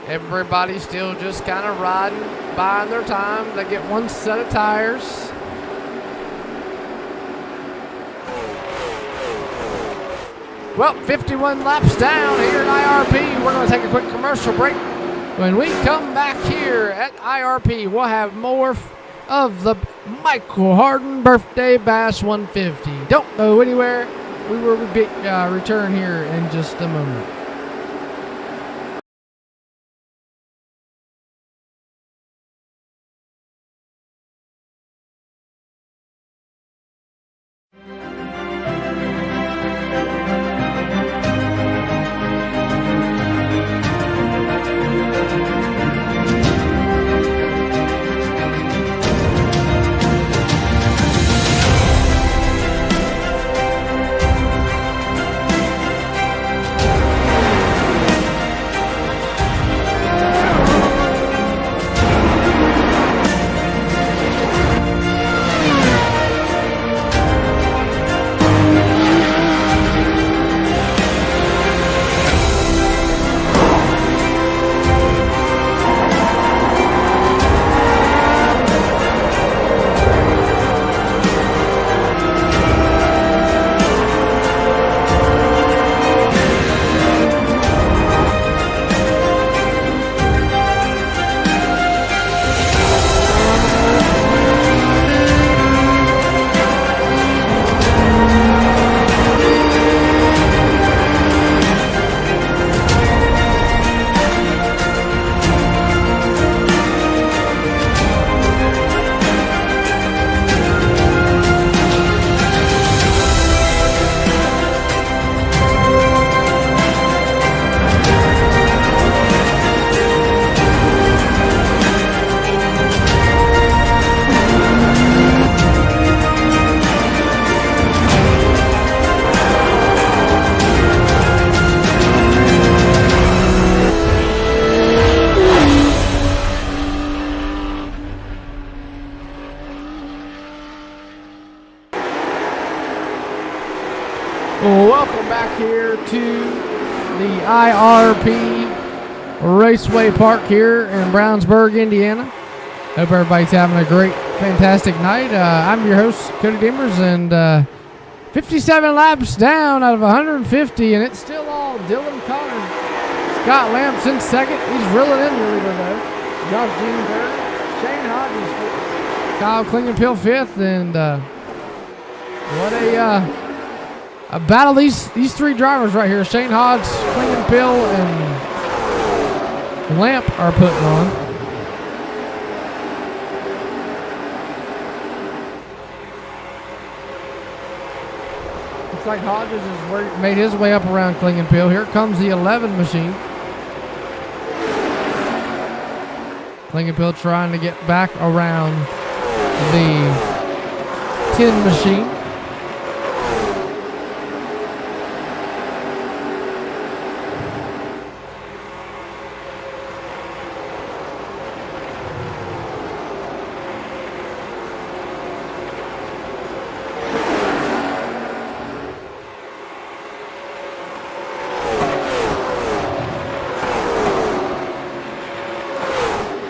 Everybody's still just kind of riding, buying their time. They get one set of tires. Well, 51 laps down here at IRP. We're going to take a quick commercial break. When we come back here at IRP, we'll have more of the Micheal Hardin Birthday Bash 150. Don't go anywhere. We will return here in just a moment. Welcome back here to the IRP Raceway Park here in Brownsburg, Indiana. Hope everybody's having a great, fantastic night. I'm your host, Cody Demers, and 57 laps down out of 150, and it's still all Dylan Connor. Scott Lamps in second. He's reeling in the leader, though. Josh Jean third. Shane Hodges fourth. Kyle Klingenpill fifth, and what a battle these three drivers right here, Shane Hodges, Klingenpill, and Lamp are putting on. Looks like Hodges has made his way up around Klingenpill. Here comes the 11 machine. Klingenpill trying to get back around the 10 machine.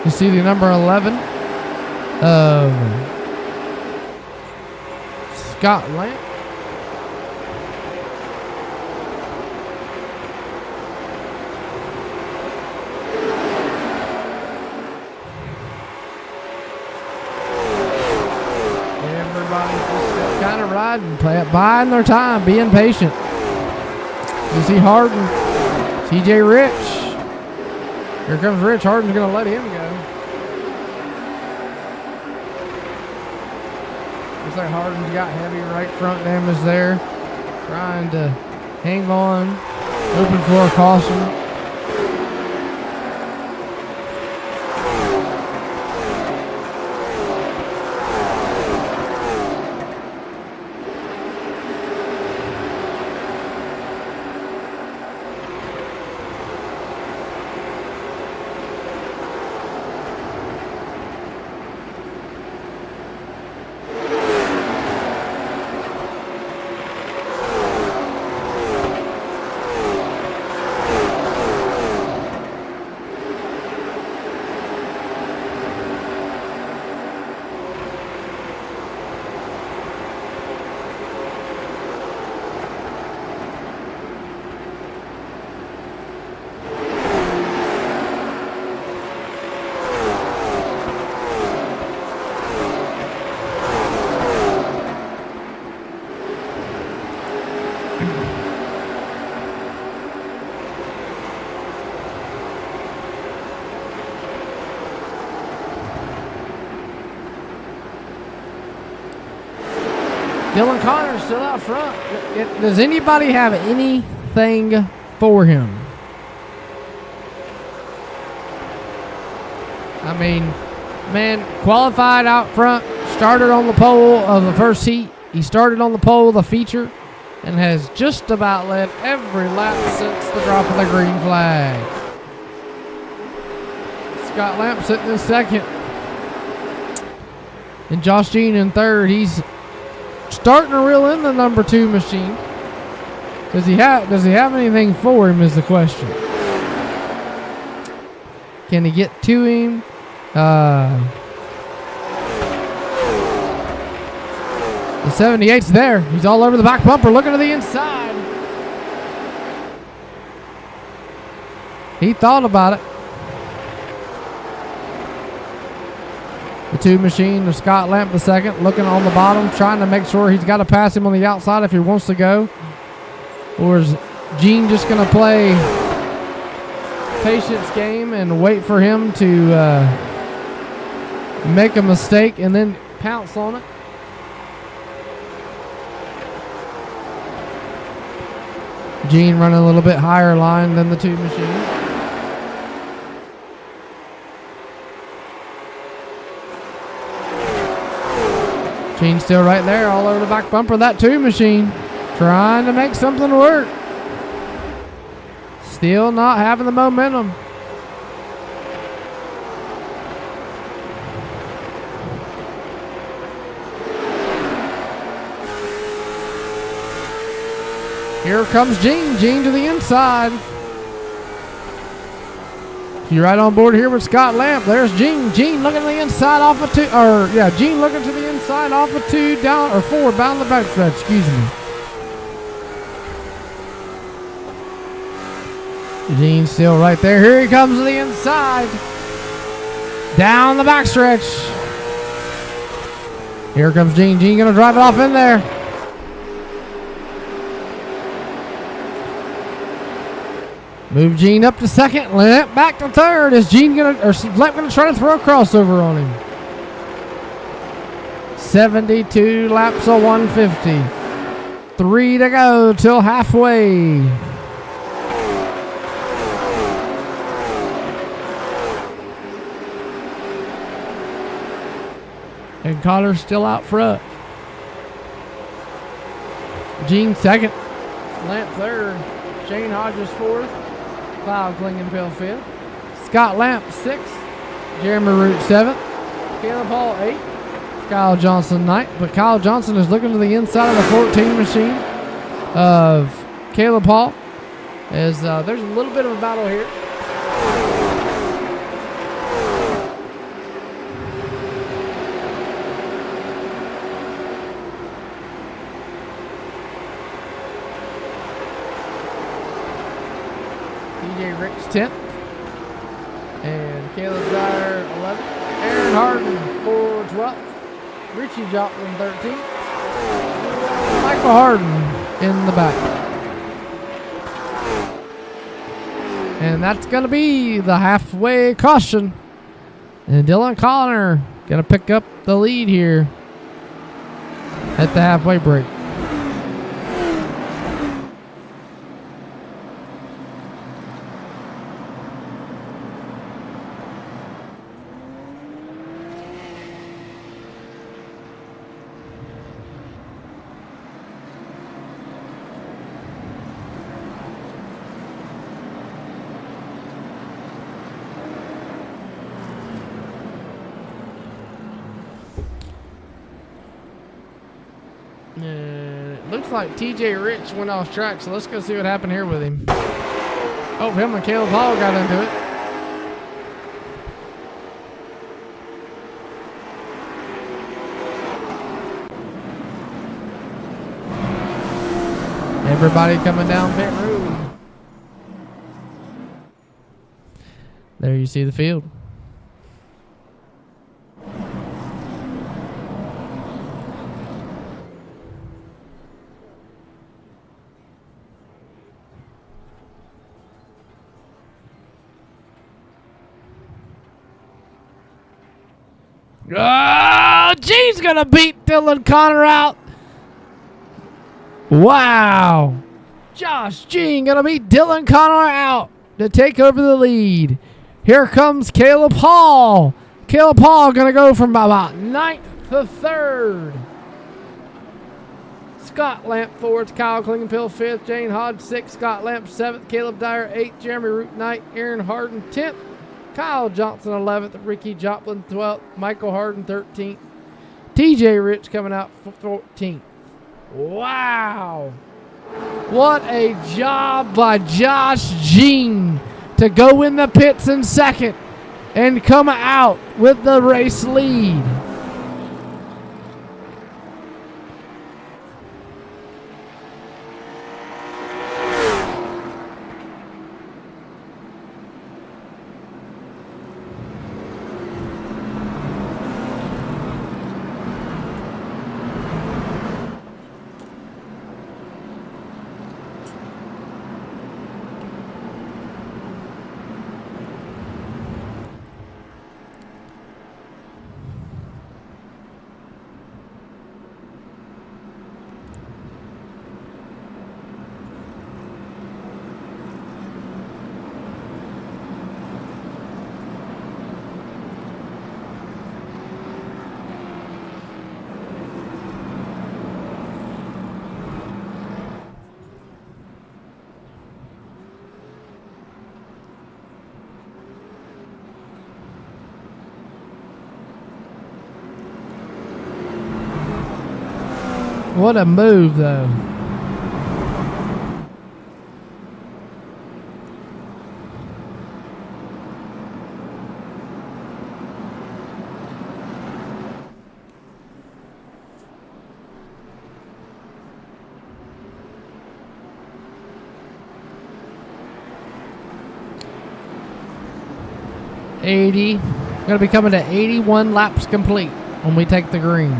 You see the number 11 of Scott Lamp. Everybody's just kind of riding, buying their time, being patient. You see Hardin, TJ Rich. Here comes Rich. Hardin's going to let him go. Looks like Hardin's got heavy right front damage there. Trying to hang on. Open for a caution. Dylan Connor's still out front. Does anybody have anything for him? I mean, man, qualified out front, started on the pole of the first heat. He started on the pole of the feature and has just about led every lap since the drop of the green flag. Scott Lamp sitting in second. And Josh Jean in third. He's starting to reel in the number 2 machine. Does he have anything for him is the question. Can he get to him? The 78's there. He's all over the back bumper looking to the inside. He thought about it. The 2 machine of Scott Lamp the second, looking on the bottom, trying to make sure he's got to pass him on the outside if he wants to go. Or is Gene just going to play patience game and wait for him to make a mistake and then pounce on it? Gene running a little bit higher line than the 2 machines. Gene still right there, all over the back bumper. That 2 machine trying to make something work. Still not having the momentum. Here comes Gene. Gene to the inside. You're right on board here with Scott Lamp. There's Gene. Gene looking to the inside off of 2. Gene looking to the inside off of 2 down or 4 down the back stretch. Excuse me. Gene's still right there. Here he comes to the inside. Down the back stretch. Here comes Gene. Gene going to drive it off in there. Move Gene up to second. Lamp back to third. Is Lamp gonna try to throw a crossover on him? 72 laps of 150. 3 to go till halfway. And Connor's still out front. Gene second. Lamp third. Shane Hodges fourth. Kyle Klingenfeld fifth. Scott Lamp sixth. Jeremy Root seventh. Caleb Hall eighth. Kyle Johnson ninth. But Kyle Johnson is looking to the inside of the 14 machine of Caleb Hall. As there's a little bit of a battle here. TJ Ricks 10th. And Caleb Dyer 11th. Aaron Hardin 12th. Richie Joplin 13th. Michael Hardin in the back. And that's going to be the halfway caution. And Dylan Connor going to pick up the lead here at the halfway break. Looks like TJ Rich went off track, so let's go see what happened here with him. Oh, him and Caleb Hall got into it. Everybody coming down pit road. There you see the field. Oh, Gene's gonna beat Dylan Connor out. Wow. Josh Jean going to beat Dylan Connor out to take over the lead. Here comes Caleb Hall. Caleb Hall going to go from about 9th to 3rd. Scott Lamp 4th, Kyle Klingenfeld 5th, Jane Hodge 6th, Scott Lamp 7th, Caleb Dyer 8th, Jeremy Root 9th, Aaron Hardin 10th, Kyle Johnson 11th, Ricky Joplin 12th, Michael Hardin 13th, TJ Rich coming out 14th. Wow. What a job by Josh Jean to go in the pits in 2nd and come out with the race lead. What a move, though. Going to be coming to 81 laps complete when we take the green.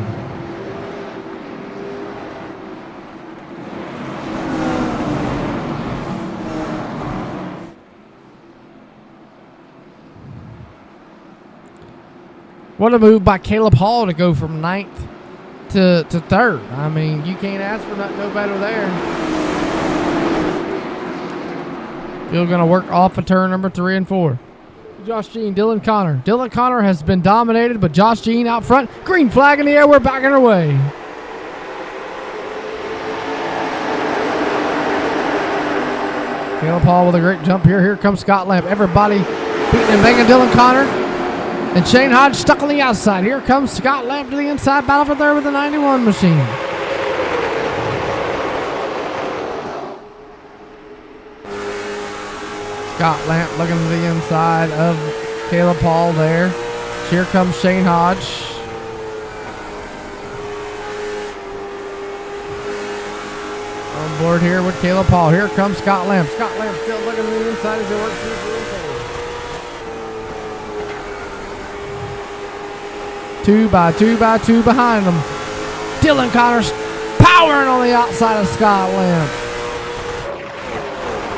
What a move by Caleb Hall to go from 9th to 3rd. I mean, you can't ask for nothing no better there. You're going to work off of turn number 3 and 4. Josh Jean, Dylan Connor. Dylan Connor has been dominated, but Josh Jean out front. Green flag in the air. We're backing our way. Caleb Hall with a great jump here. Here comes Scott Lamp. Everybody beating and banging Dylan Connor. And Shane Hodge stuck on the outside. Here comes Scott Lamp to the inside. Battle for third with the 91 machine. Scott Lamp looking to the inside of Caleb Hall there. Here comes Shane Hodge. On board here with Caleb Hall. Here comes Scott Lamp. Scott Lamp still looking to the inside as he works through the inside. 2 by 2 by 2 behind them. Dylan Connor's powering on the outside of Scott Lamp.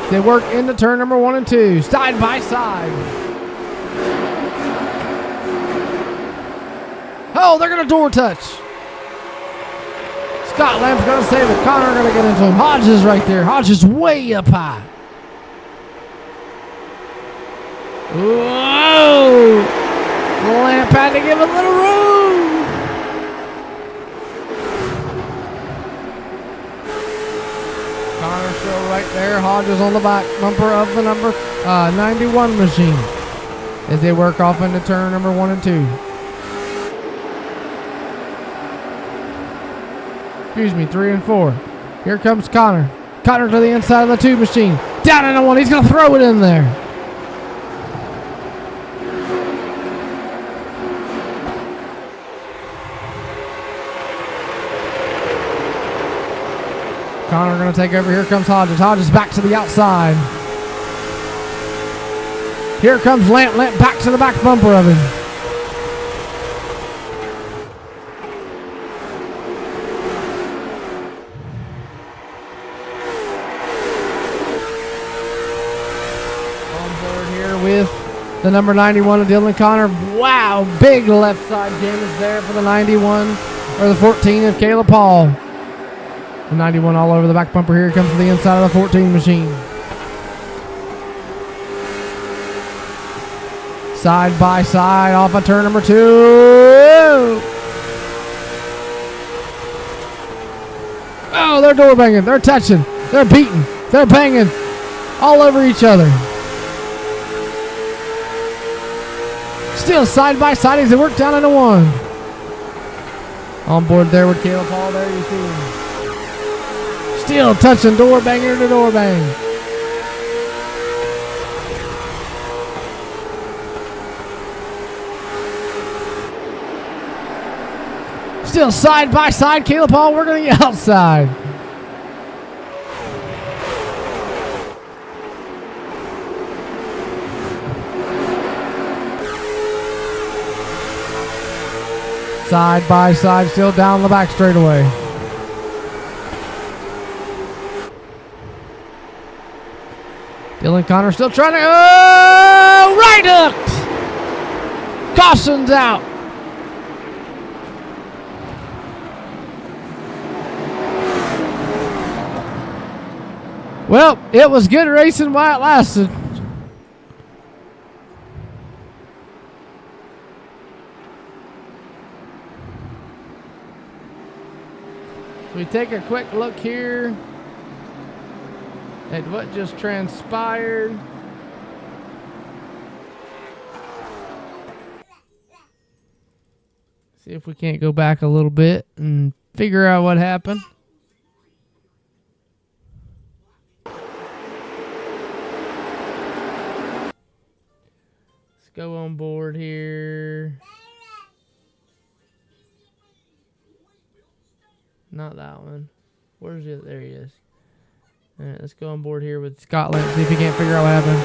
They work into turn number 1 and 2, side by side. Oh, they're going to door touch. Scott Lamp's going to save it. Connor going to get into him. Hodge is right there. Hodge is way up high. Whoa! Lamp had to give a little room. Connor still right there. Hodges on the back bumper of the number 91 machine as they work off into turn number 1 and 2. Excuse me, 3 and 4. Here comes Connor. Connor to the inside of the 2 machine. Down into 1. He's going to throw it in there. Connor going to take over. Here comes Hodges. Hodges back to the outside. Here comes Lamp. Lamp back to the back bumper of him. On board here with the number 91 of Dylan Connor. Wow, big left side damage there for the 91 or the 14 of Caleb Hall. The 91 all over the back bumper here. Comes to the inside of the 14 machine. Side by side off of turn number 2. Oh, they're door banging. They're touching. They're beating. They're banging all over each other. Still side by side as they work down into one. On board there with Caleb Hall. There you see him. Still touching, door banger to door bang. Still side by side, Caleb Hall working on the outside. Side by side, still down the back straightaway. Dylan Connor still trying to. Oh! Right hooked! Caution's out. Well, it was good racing while it lasted. We take a quick look here at what just transpired. See if we can't go back a little bit and figure out what happened. Let's go on board here. Not that one. Where's it? There he is. All right, let's go on board here with Scotland. See if he can't figure out what happened.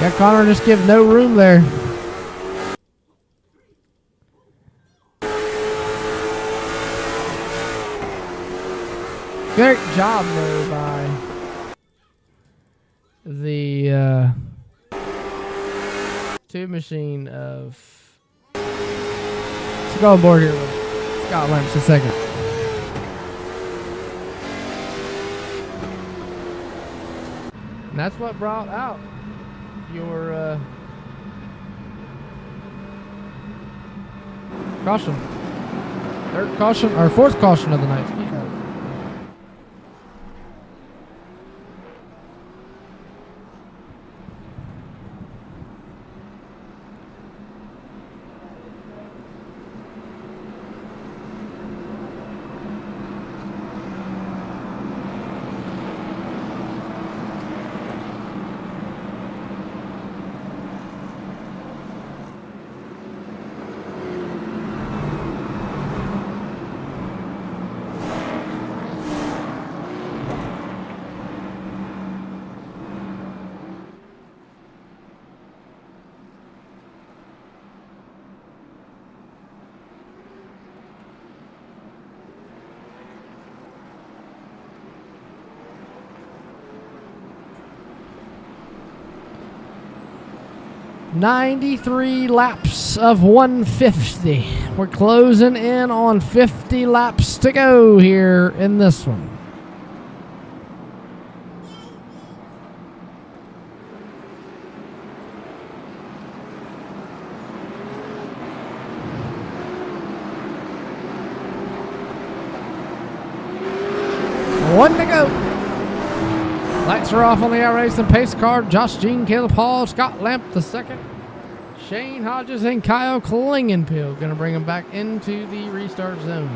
Yeah, Connor just give no room there. Great job though by the tube machine of. Let's go on board here with Scotland just a second. And that's what brought out your caution. Third caution, or fourth caution of the night. .93 laps of 150. We're closing in on 50 laps to go here in this one. One to go. Lights are off on the outracing pace car. Josh Jean, Caleb Hall, Scott Lamp the second. Shane Hodges and Kyle Klingenpill going to bring them back into the restart zone.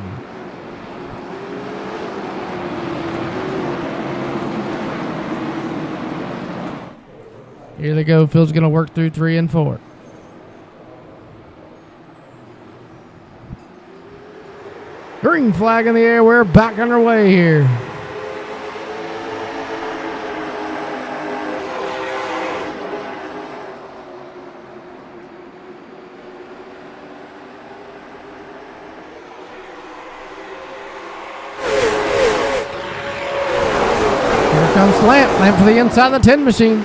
Here they go. Phil's going to work through 3 and 4. Green flag in the air. We're back underway here. Comes Lamp for the inside of the 10 machine.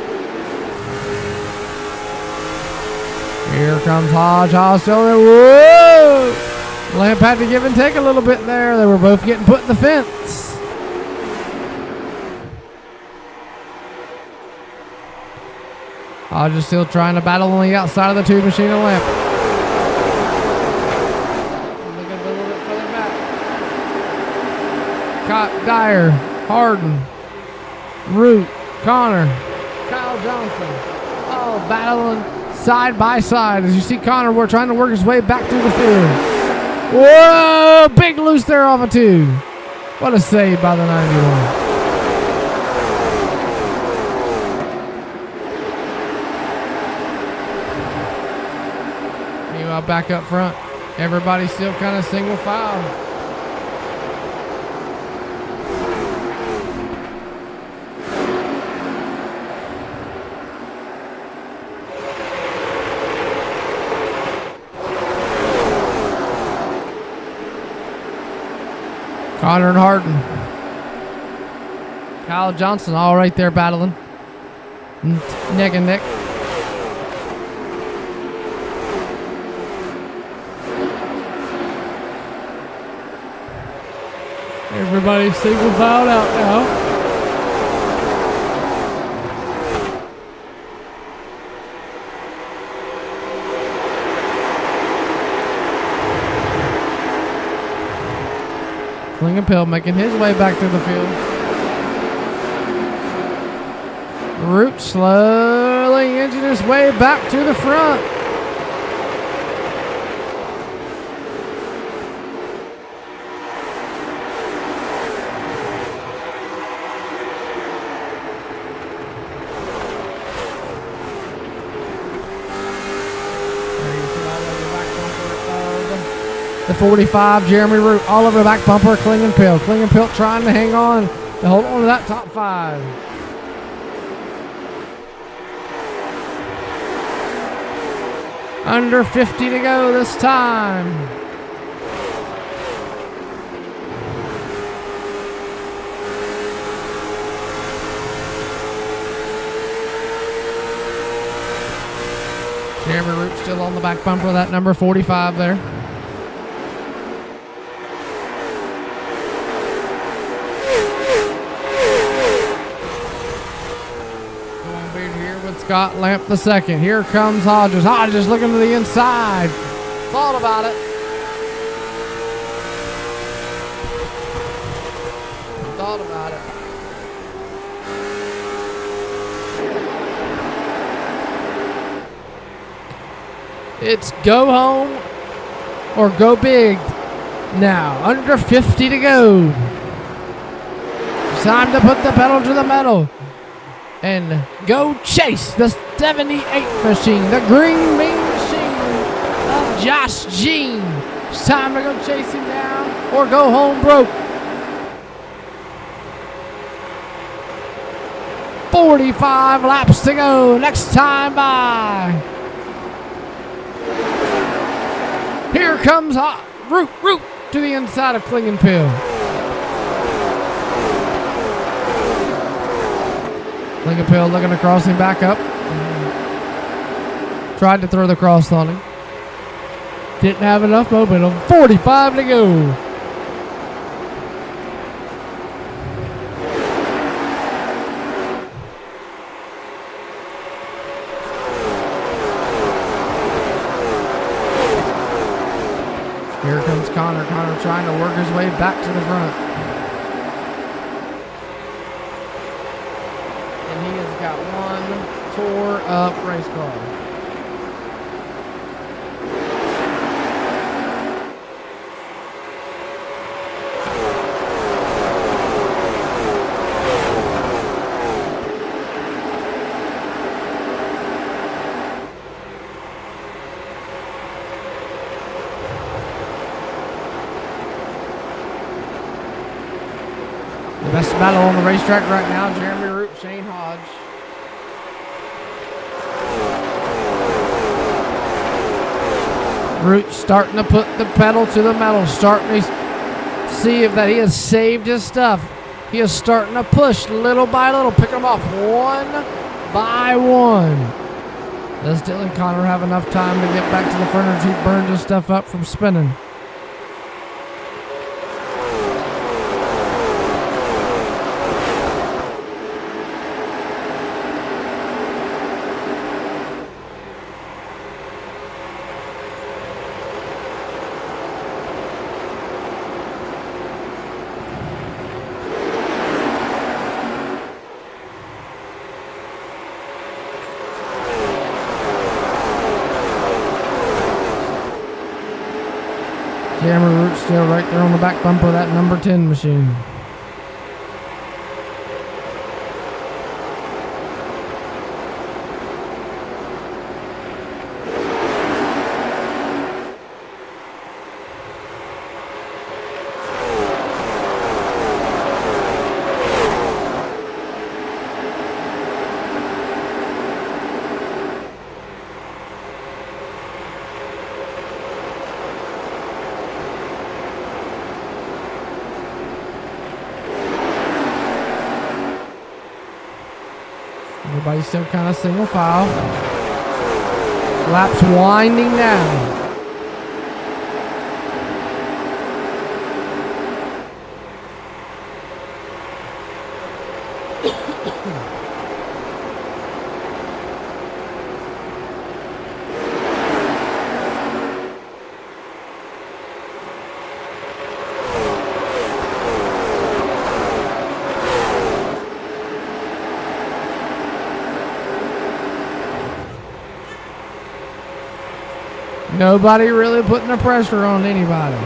Here comes Hodge. Still there. Whoa! Lamp had to give and take a little bit there. They were both getting put in the fence. Hodges still trying to battle on the outside of the tube machine and lamp. Looking a little bit further back. Dyer, Hardin, Root, Connor, Kyle Johnson, all battling side by side. As you see Connor, we're trying to work his way back through the field. Whoa! Big loose there off a two. What a save by the 91. Meanwhile, back up front, everybody's still kind of single file. Connor and Hardin. Kyle Johnson all right there battling. Neck and neck. Everybody single filed out now. Klingenpil making his way back through the field. Root slowly inching his way back to the front. The 45, Jeremy Root, all over the back bumper, Klingenpil. Klingenpil trying to hang on, to hold on to that top five. Under 50 to go this time. Jeremy Root still on the back bumper of that number 45 there. Scott Lamp the second. Here comes Hodges. Hodges looking to the inside. Thought about it. Thought about it. It's go home or go big now. Under 50 to go. It's time to put the pedal to the metal and go chase the 78 machine, the green bean machine of Josh Jean. It's time to go chase him down or go home broke. 45 laps to go. Next time by. Here comes Root to the inside of Klingenpil. Klingenpil looking to cross him back up. Tried to throw the cross on him. Didn't have enough momentum. 45 to go. Here comes Connor. Connor trying to work his way back to the front. Got one tore up race car. The best battle on the racetrack right now, Jeremy Root, Shane Hodge. Root starting to put the pedal to the metal, starting to see if that he has saved his stuff. He is starting to push little by little, pick them off one by one. Does Dylan Connor have enough time to get back to the front as he burned his stuff up from spinning? Jeremy Root still right there on the back bumper of that number 10 machine. Everybody's still kind of single file. Laps winding down. Nobody really putting the pressure on anybody.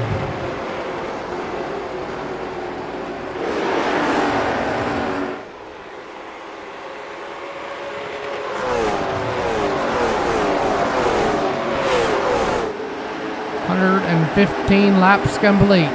$115 laps complete.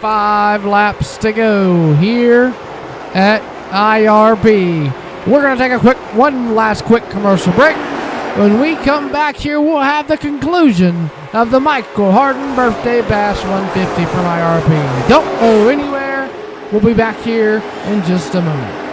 Five laps to go here at IRB. We're going to take one last quick commercial break. When we come back here, we'll have the conclusion of the Micheal Hardin Birthday Bash 150 from IRB. Don't go anywhere. We'll be back here in just a moment.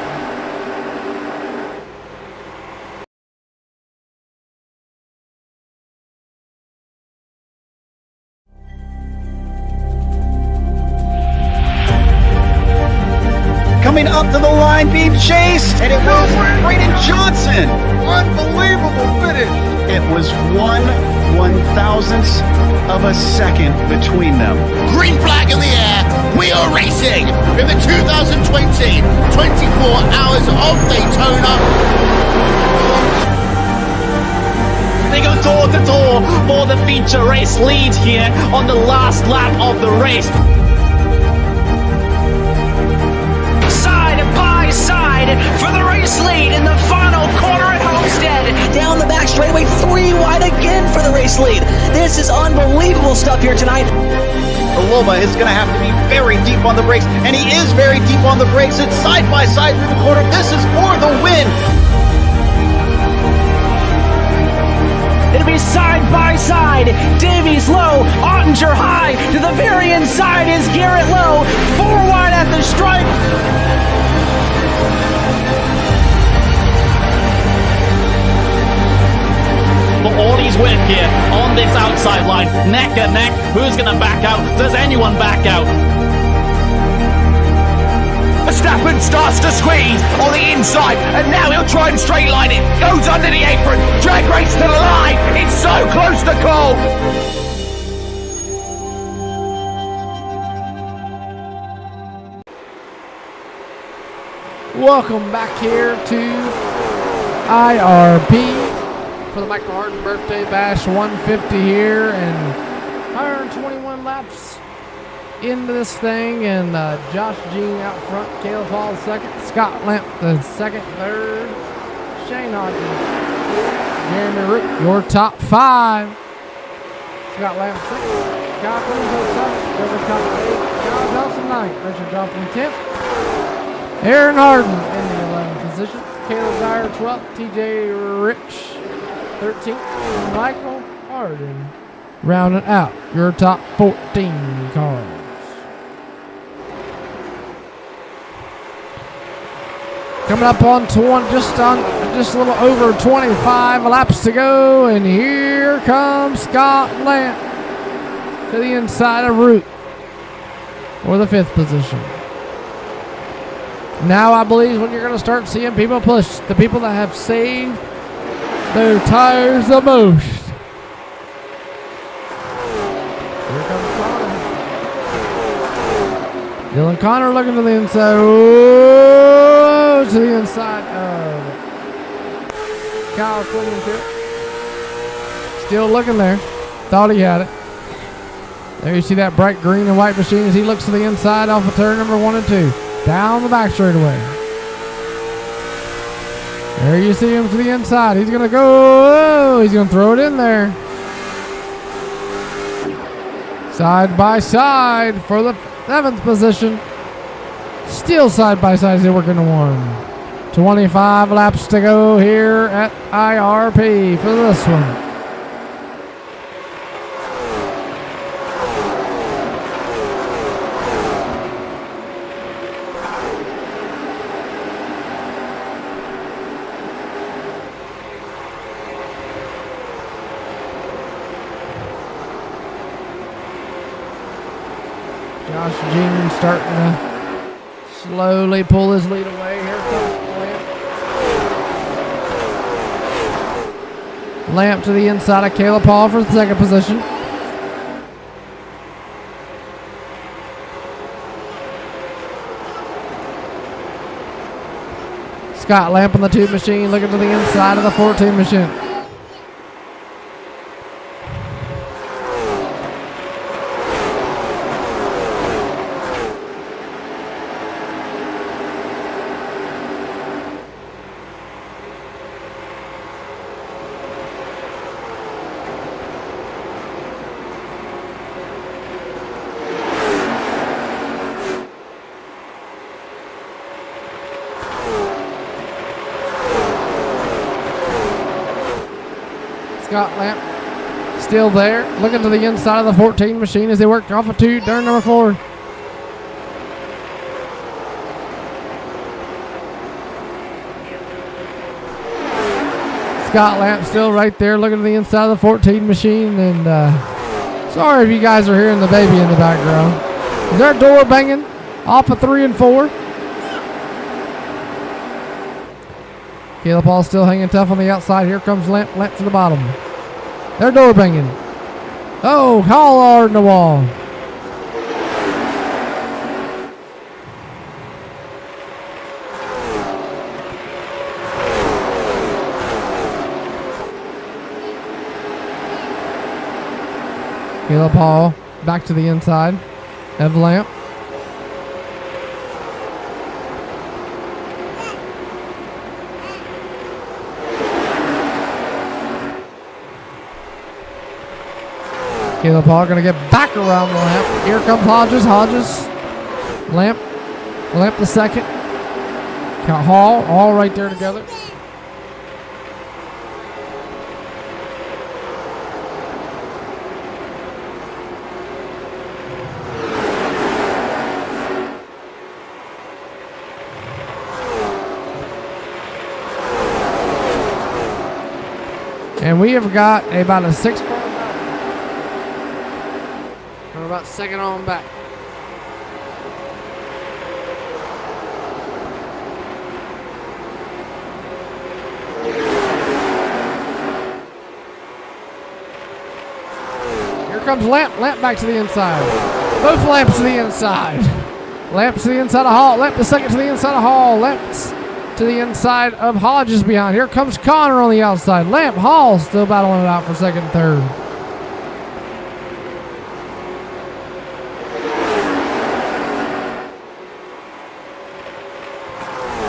Coming up to the line, being chased, and it was Braden Johnson. Unbelievable finish. It was 1/1000th of a second between them. Green flag in the air. We are racing in the 2020 24 Hours of Daytona. They go door to door for the feature race lead here on the last lap of the race. Side for the race lead in the final corner at Homestead. Down the back straightaway, 3 wide again for the race lead. This is unbelievable stuff here tonight. Loma is going to have to be very deep on the brakes, and he is very deep on the brakes. It's side by side through the corner. This is for the win. It'll be side by side. Davies low, Ottinger high. To the very inside is Garrett Low. 4 wide at the stripe. For Audie's win here on this outside line. Neck and neck. Who's going to back out? Does anyone back out? Verstappen starts to squeeze on the inside, and now he'll try and straight line it. Goes under the apron. Drag race to the line. It's so close to call. Welcome back here to IRB for the Micheal Hardin Birthday Bash 150 here, and 121 laps into this thing, and Josh Jean out front, Caleb Hall second, Scott Lamp the second, third, Shane Hodges, Jeremy Root, your top 5. Scott Lamp 6th, Kyle Clinton 7th, Trevor Cox 8th, John Nelson 9th, Richard Johnson 10th, Aaron Hardin in the 11th position, Caleb Dyer 12th, TJ Rich 13th, and Micheal Hardin rounding out your top 14 cars. Coming up on just a little over 25 laps to go, and here comes Scott Lamp to the inside of Root for the 5th position. Now I believe is when you're going to start seeing people push. The people that have saved their tires the most. Here comes Connor. Dylan Connor looking to the inside. Oh, to the inside of Kyle Clinton. Still looking there. Thought he had it. There you see that bright green and white machine as he looks to the inside off of turn number 1 and 2. Down the back straightaway. There you see him to the inside. He's going to go. Oh, he's going to throw it in there. Side by side for the 7th position. Still side by side as they work into 1. 25 laps to go here at IRP for this one. Josh Jean starting to slowly pull his lead away. Here comes Lamp. Lamp to the inside of Caleb Paul for the 2nd position. Scott Lamp on the 2 machine looking to the inside of the 14 machine. Scott Lamp still there, looking to the inside of the 14 machine as they work off of 2, turn number 4. Scott Lamp still right there, looking to the inside of the 14 machine. And sorry if you guys are hearing the baby in the background. Is there a door banging off of 3 and 4? Caleb Paul still hanging tough on the outside. Here comes Lamp. Lamp to the bottom. They're door banging. Oh, Hall hard in the wall. Caleb Paul back to the inside of Lamp. Caleb Paul going to get back around the Lamp. Here comes Hodges. Hodges. Lamp. Lamp the 2nd. Hall all right there together. And we have got about a 6 car back. We're about 2nd on back. Here comes Lamp. Lamp back to the inside. Both Lamps to the inside. Lamp to the inside of Hall. Lamp the 2nd to the inside of Hall. Lamps to the inside of Hodges behind. Here comes Connor on the outside. Lamp, Hall still battling it out for 2nd and 3rd.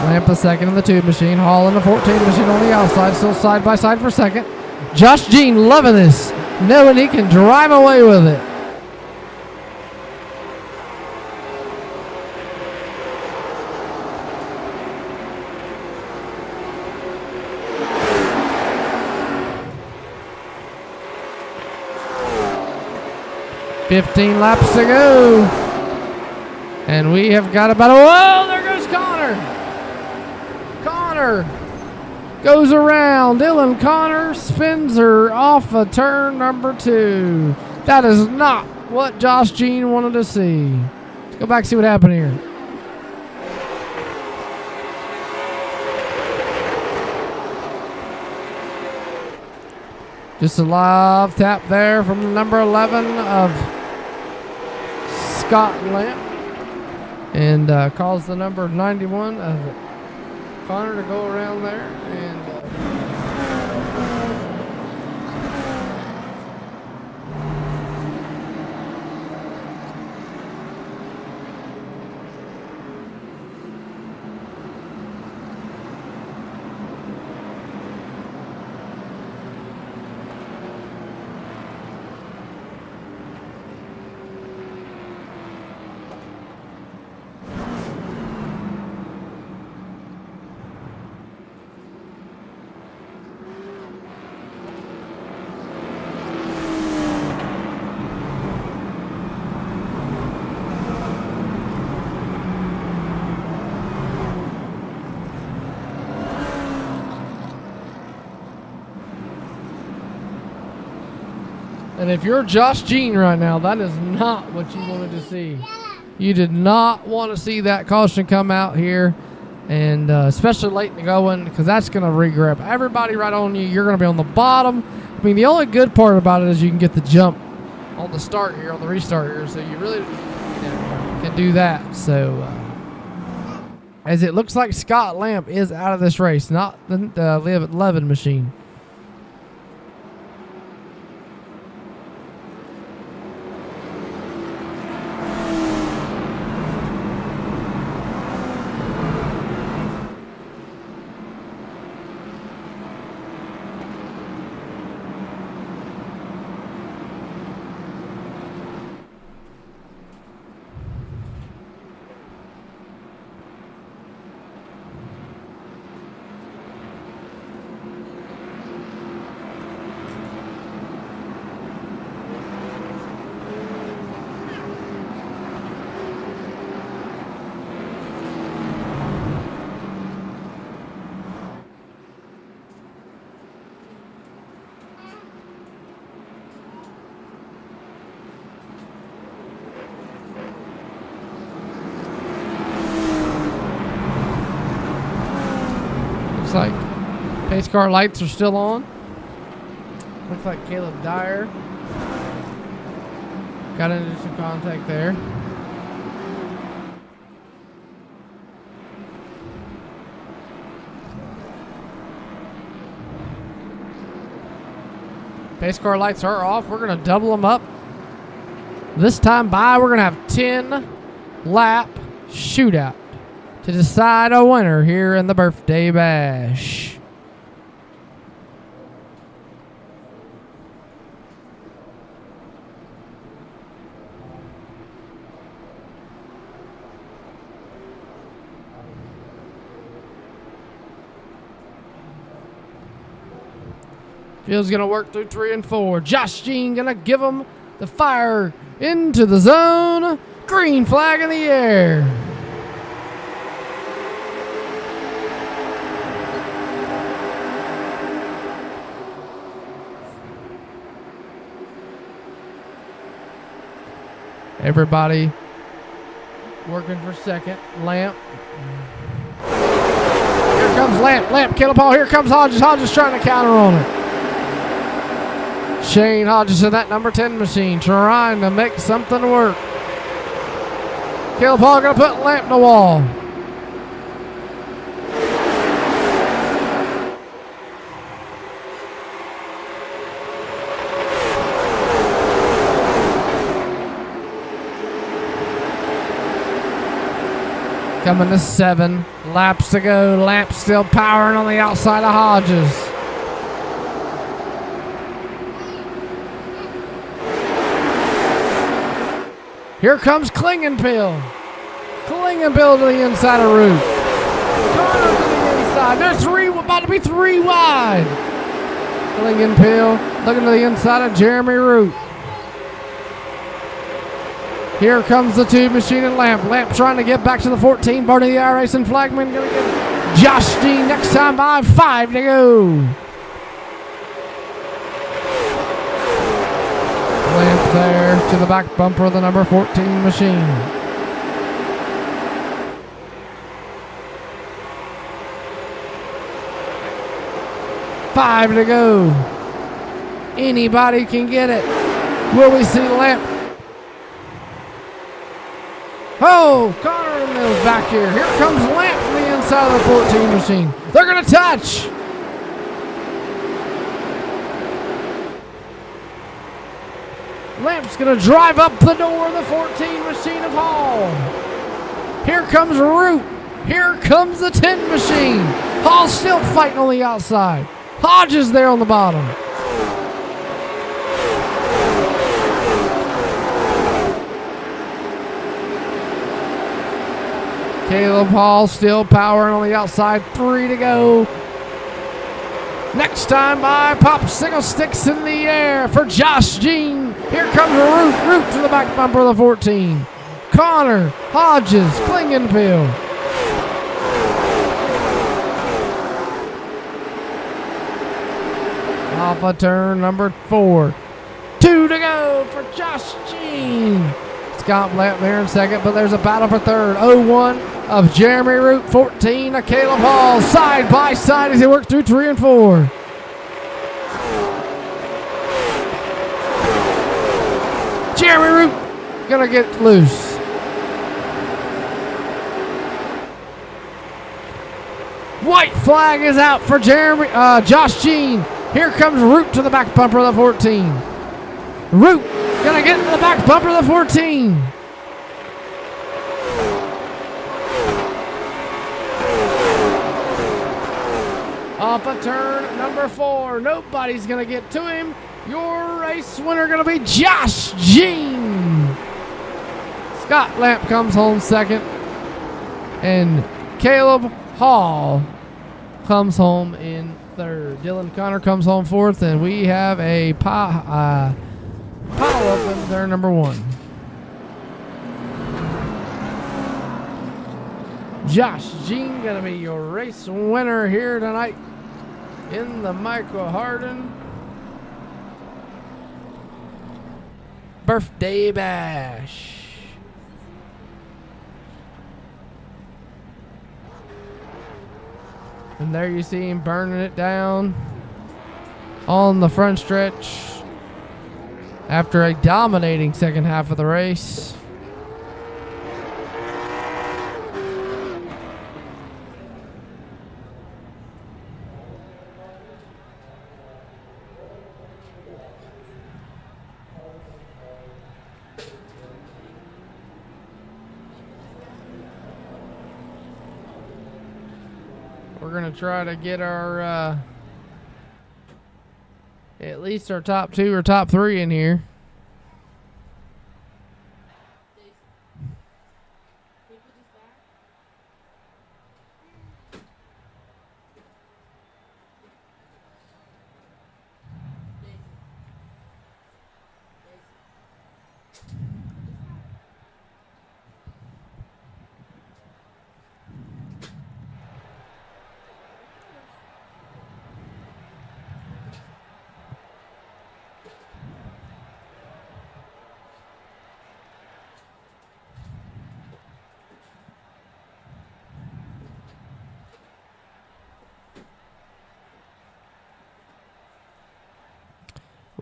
Lamp the 2nd in the 2 machine. Hall in the 14 machine on the outside. Still side by side for 2nd. Josh Jean loving this, knowing he can drive away with it. $15 laps to go. And we have got about a... Whoa, there goes Connor. Connor goes around. Dylan Connor spins her off of turn number 2. That is not what Josh Jean wanted to see. Let's go back and see what happened here. Just a live tap there from number 11 of Scott Lamp. And calls the number 91 of Connor to go around there. And And if you're Josh Jean right now, that is not what you wanted to see. You did not want to see that caution come out here, and especially late in the going, because that's going to re-grab everybody right on you. You're going to be on the bottom. I mean, the only good part about it is you can get the jump on the start here, on the restart here, so you really can do that. So, as it looks like Scott Lamp is out of this race, not the 11 machine. Like pace car lights are still on. Looks like Caleb Dyer got into some contact there. Pace car lights are off. We're going to double them up. This time by, we're going to have 10 lap shootout to decide a winner here in the birthday bash. Field's going to work through 3 and 4. Josh Jean going to give him the fire into the zone. Green flag in the air. Everybody working for second. Lamp. Here comes Lamp. Lamp, kill a ball. Here comes Hodges. Hodges trying to counter on it. Shane Hodges in that number 10 machine trying to make something work. Kill Paul going to put Lamp in the wall. Coming to 7 laps to go. Lamp still powering on the outside of Hodges. Here comes Klingenpill. Klingenpill to the inside of Root. Connor to the inside. They're about to be 3 wide. Klingenpill looking to the inside of Jeremy Root. Here comes the 2 machine and Lamp. Lamp trying to get back to the 14. Barney the iRacing Flagman going to get Josh Dean next time by. 5 to go. Lamp there to the back bumper of the number 14 machine. $5 to go. Anybody can get it. Will we see Lamp? Oh, Connor Mills back here. Here comes Lamp from the inside of the 14 machine. They're going to touch. Lamp's going to drive up the door of the 14 machine of Hall. Here comes Root. Here comes the 10 machine. Hall's still fighting on the outside. Hodges there on the bottom. Caleb Hall still powering on the outside. 3 to go. Next time by Popsicle Sticks in the air for Josh Jean. Here comes Root. Root to the back bumper of the 14. Connor, Hodges, Klingenfield. Off of turn number 4. 2 to go for Josh Jean. Scott Lamp there in second, but there's a battle for third. 0-1 of Jeremy Root, 14 of Caleb Hall. Side by side as they work through 3 and 4. Jeremy Root gonna get loose. White flag is out for Josh Jean. Here comes Root to the back bumper of the 14. Root gonna get to the back bumper of the 14. Off of turn number 4. Nobody's gonna get to him. Your race winner gonna be Josh Jean. Scott Lamp comes home second. And Caleb Hall comes home in third. Dylan Connor comes home fourth, and we have a pile up in there number 1. Josh Jean gonna be your race winner here tonight in the Micheal Hardin Birthday Bash. And there you see him burning it down on the front stretch after a dominating second half of the race. We're going to try to get our, at least our top 2 or top 3 in here.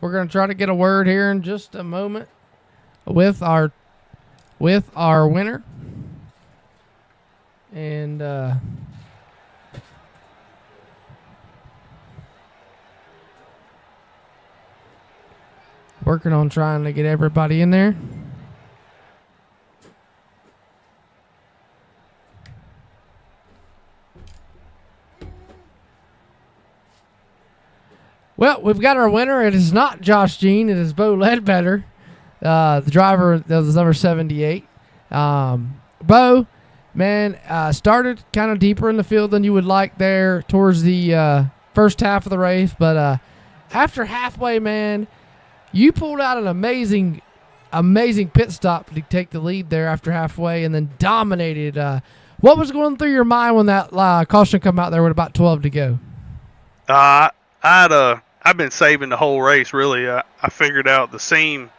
We're going to try to get a word here in just a moment with our winner. And working on trying to get everybody in there. Well, we've got our winner. It is not Josh Jean. It is Bo Ledbetter, the driver that was number 78. Bo, man, started kind of deeper in the field than you would like there towards the first half of the race. But after halfway, man, you pulled out an amazing pit stop to take the lead there after halfway and then dominated. What was going through your mind when that caution come out there with about 12 to go? I've been saving the whole race, really. I figured out the seam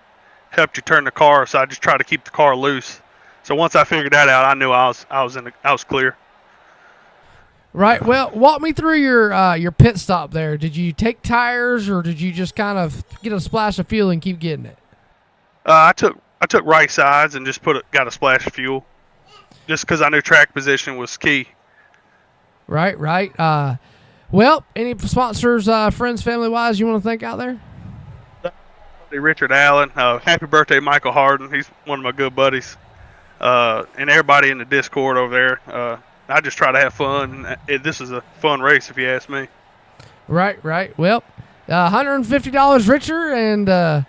helped you turn the car, so I just tried to keep the car loose. So once I figured that out, I knew I was clear. Right. Well, walk me through your pit stop there. Did you take tires, or did you just kind of get a splash of fuel and keep getting it? I took right sides and just got a splash of fuel, just because I knew track position was key. Right. Well, any sponsors, friends, family wise, you want to thank out there? Richard Allen, happy birthday, Michael Hardin. He's one of my good buddies, and everybody in the Discord over there. I just try to have fun. This is a fun race, if you ask me. Right. Well, $150, Richard, and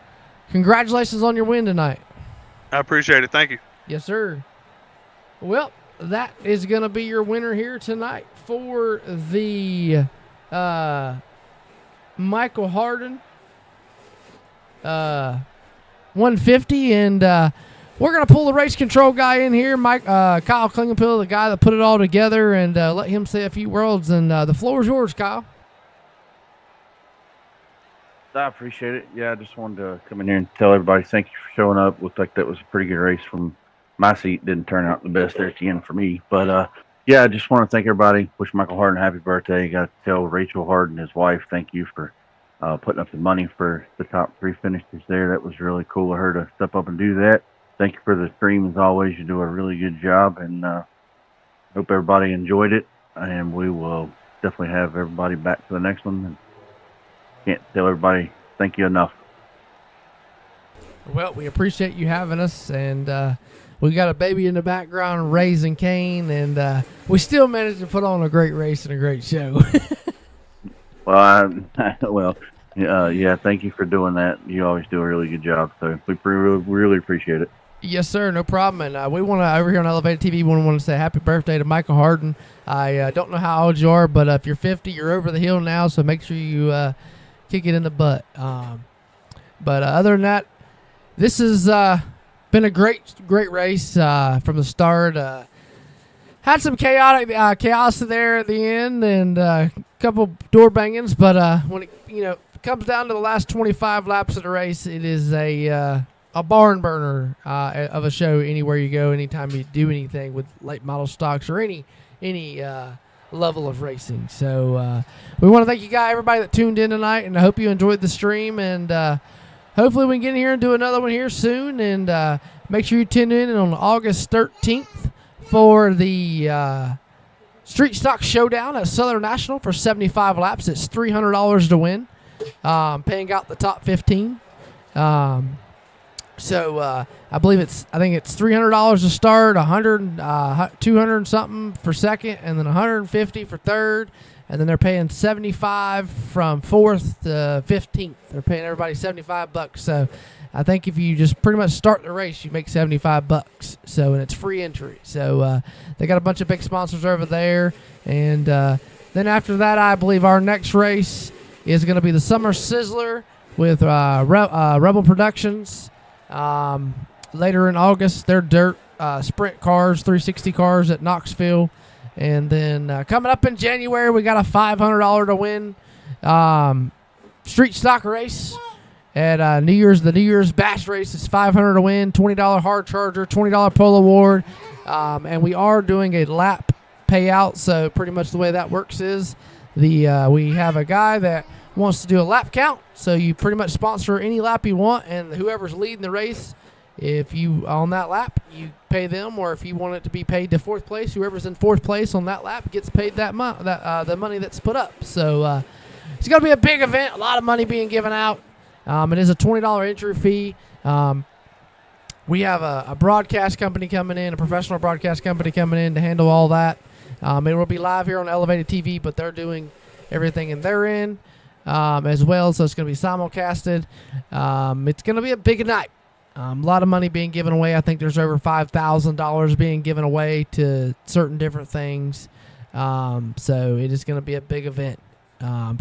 congratulations on your win tonight. I appreciate it. Thank you. Yes, sir. Well, that is going to be your winner here tonight for the Michael Hardin 150, and we're going to pull the race control guy in here, Kyle Klingenpill, the guy that put it all together, and let him say a few words. And the floor is yours, Kyle. I appreciate it. Yeah, I just wanted to come in here and tell everybody thank you for showing up. Looked like that was a pretty good race from my seat. Didn't turn out the best there at the end for me. But, yeah, I just want to thank everybody. Wish Michael Hardin a happy birthday. Got to tell Rachel Hardin, his wife, thank you for putting up the money for the top 3 finishers there. That was really cool of her to step up and do that. Thank you for the stream, as always. You do a really good job, and hope everybody enjoyed it. And we will definitely have everybody back for the next one. And can't tell everybody thank you enough. Well, we appreciate you having us, and we got a baby in the background raising Cain, and we still managed to put on a great race and a great show. Well, yeah, thank you for doing that. You always do a really good job, so we really appreciate it. Yes, sir, no problem. And we want to, over here on Elevated TV, we want to say happy birthday to Michael Hardin. I don't know how old you are, but if you're 50, you're over the hill now, so make sure you kick it in the butt. But other than that, this has been a great race from the start. Had some chaos there at the end, and a couple door bangings, but when it comes down to the last 25 laps of the race, it is a barn burner of a show anywhere you go, anytime you do anything with late model stocks or any level of racing. So we want to thank you guys, everybody that tuned in tonight, and I hope you enjoyed the stream, and hopefully we can get in here and do another one here soon. And make sure you tune in on August 13th for the Street Stock Showdown at Southern National for 75 laps. It's $300 to win, paying out the top 15. So I think it's $300 to start, 200 and something for second, and then 150 for third, and then they're paying 75 from 4th to 15th. They're paying everybody $75. So I think if you just pretty much start the race, you make $75. So, and it's free entry. So they got a bunch of big sponsors over there, and then after that, I believe our next race is going to be the Summer Sizzler with Rebel Productions. Later in August, they're dirt sprint cars, 360 cars at Knoxville. And then coming up in January, we got a $500 to win street stock race at the New Year's Bash race. It's $500 to win, $20 hard charger, $20 pole award, and we are doing a lap payout. So pretty much the way that works is we have a guy that wants to do a lap count, so you pretty much sponsor any lap you want, and whoever's leading the race, if you on that lap, you pay them, or if you want it to be paid to 4th place, whoever's in 4th place on that lap gets paid the money that's put up. So it's going to be a big event, a lot of money being given out. It is a $20 entry fee. We have a broadcast company coming in, a professional broadcast company coming in to handle all that. It will be live here on Elevated TV, but they're doing everything in their end as well, so it's going to be simulcasted. It's going to be a big night. A lot of money being given away. I think there's over $5,000 being given away to certain different things. So it is going to be a big event.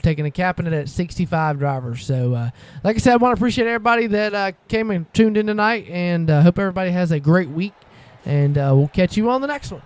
Taking a cap in it at 65 drivers. So, like I said, I want to appreciate everybody that came and tuned in tonight, and hope everybody has a great week. And we'll catch you on the next one.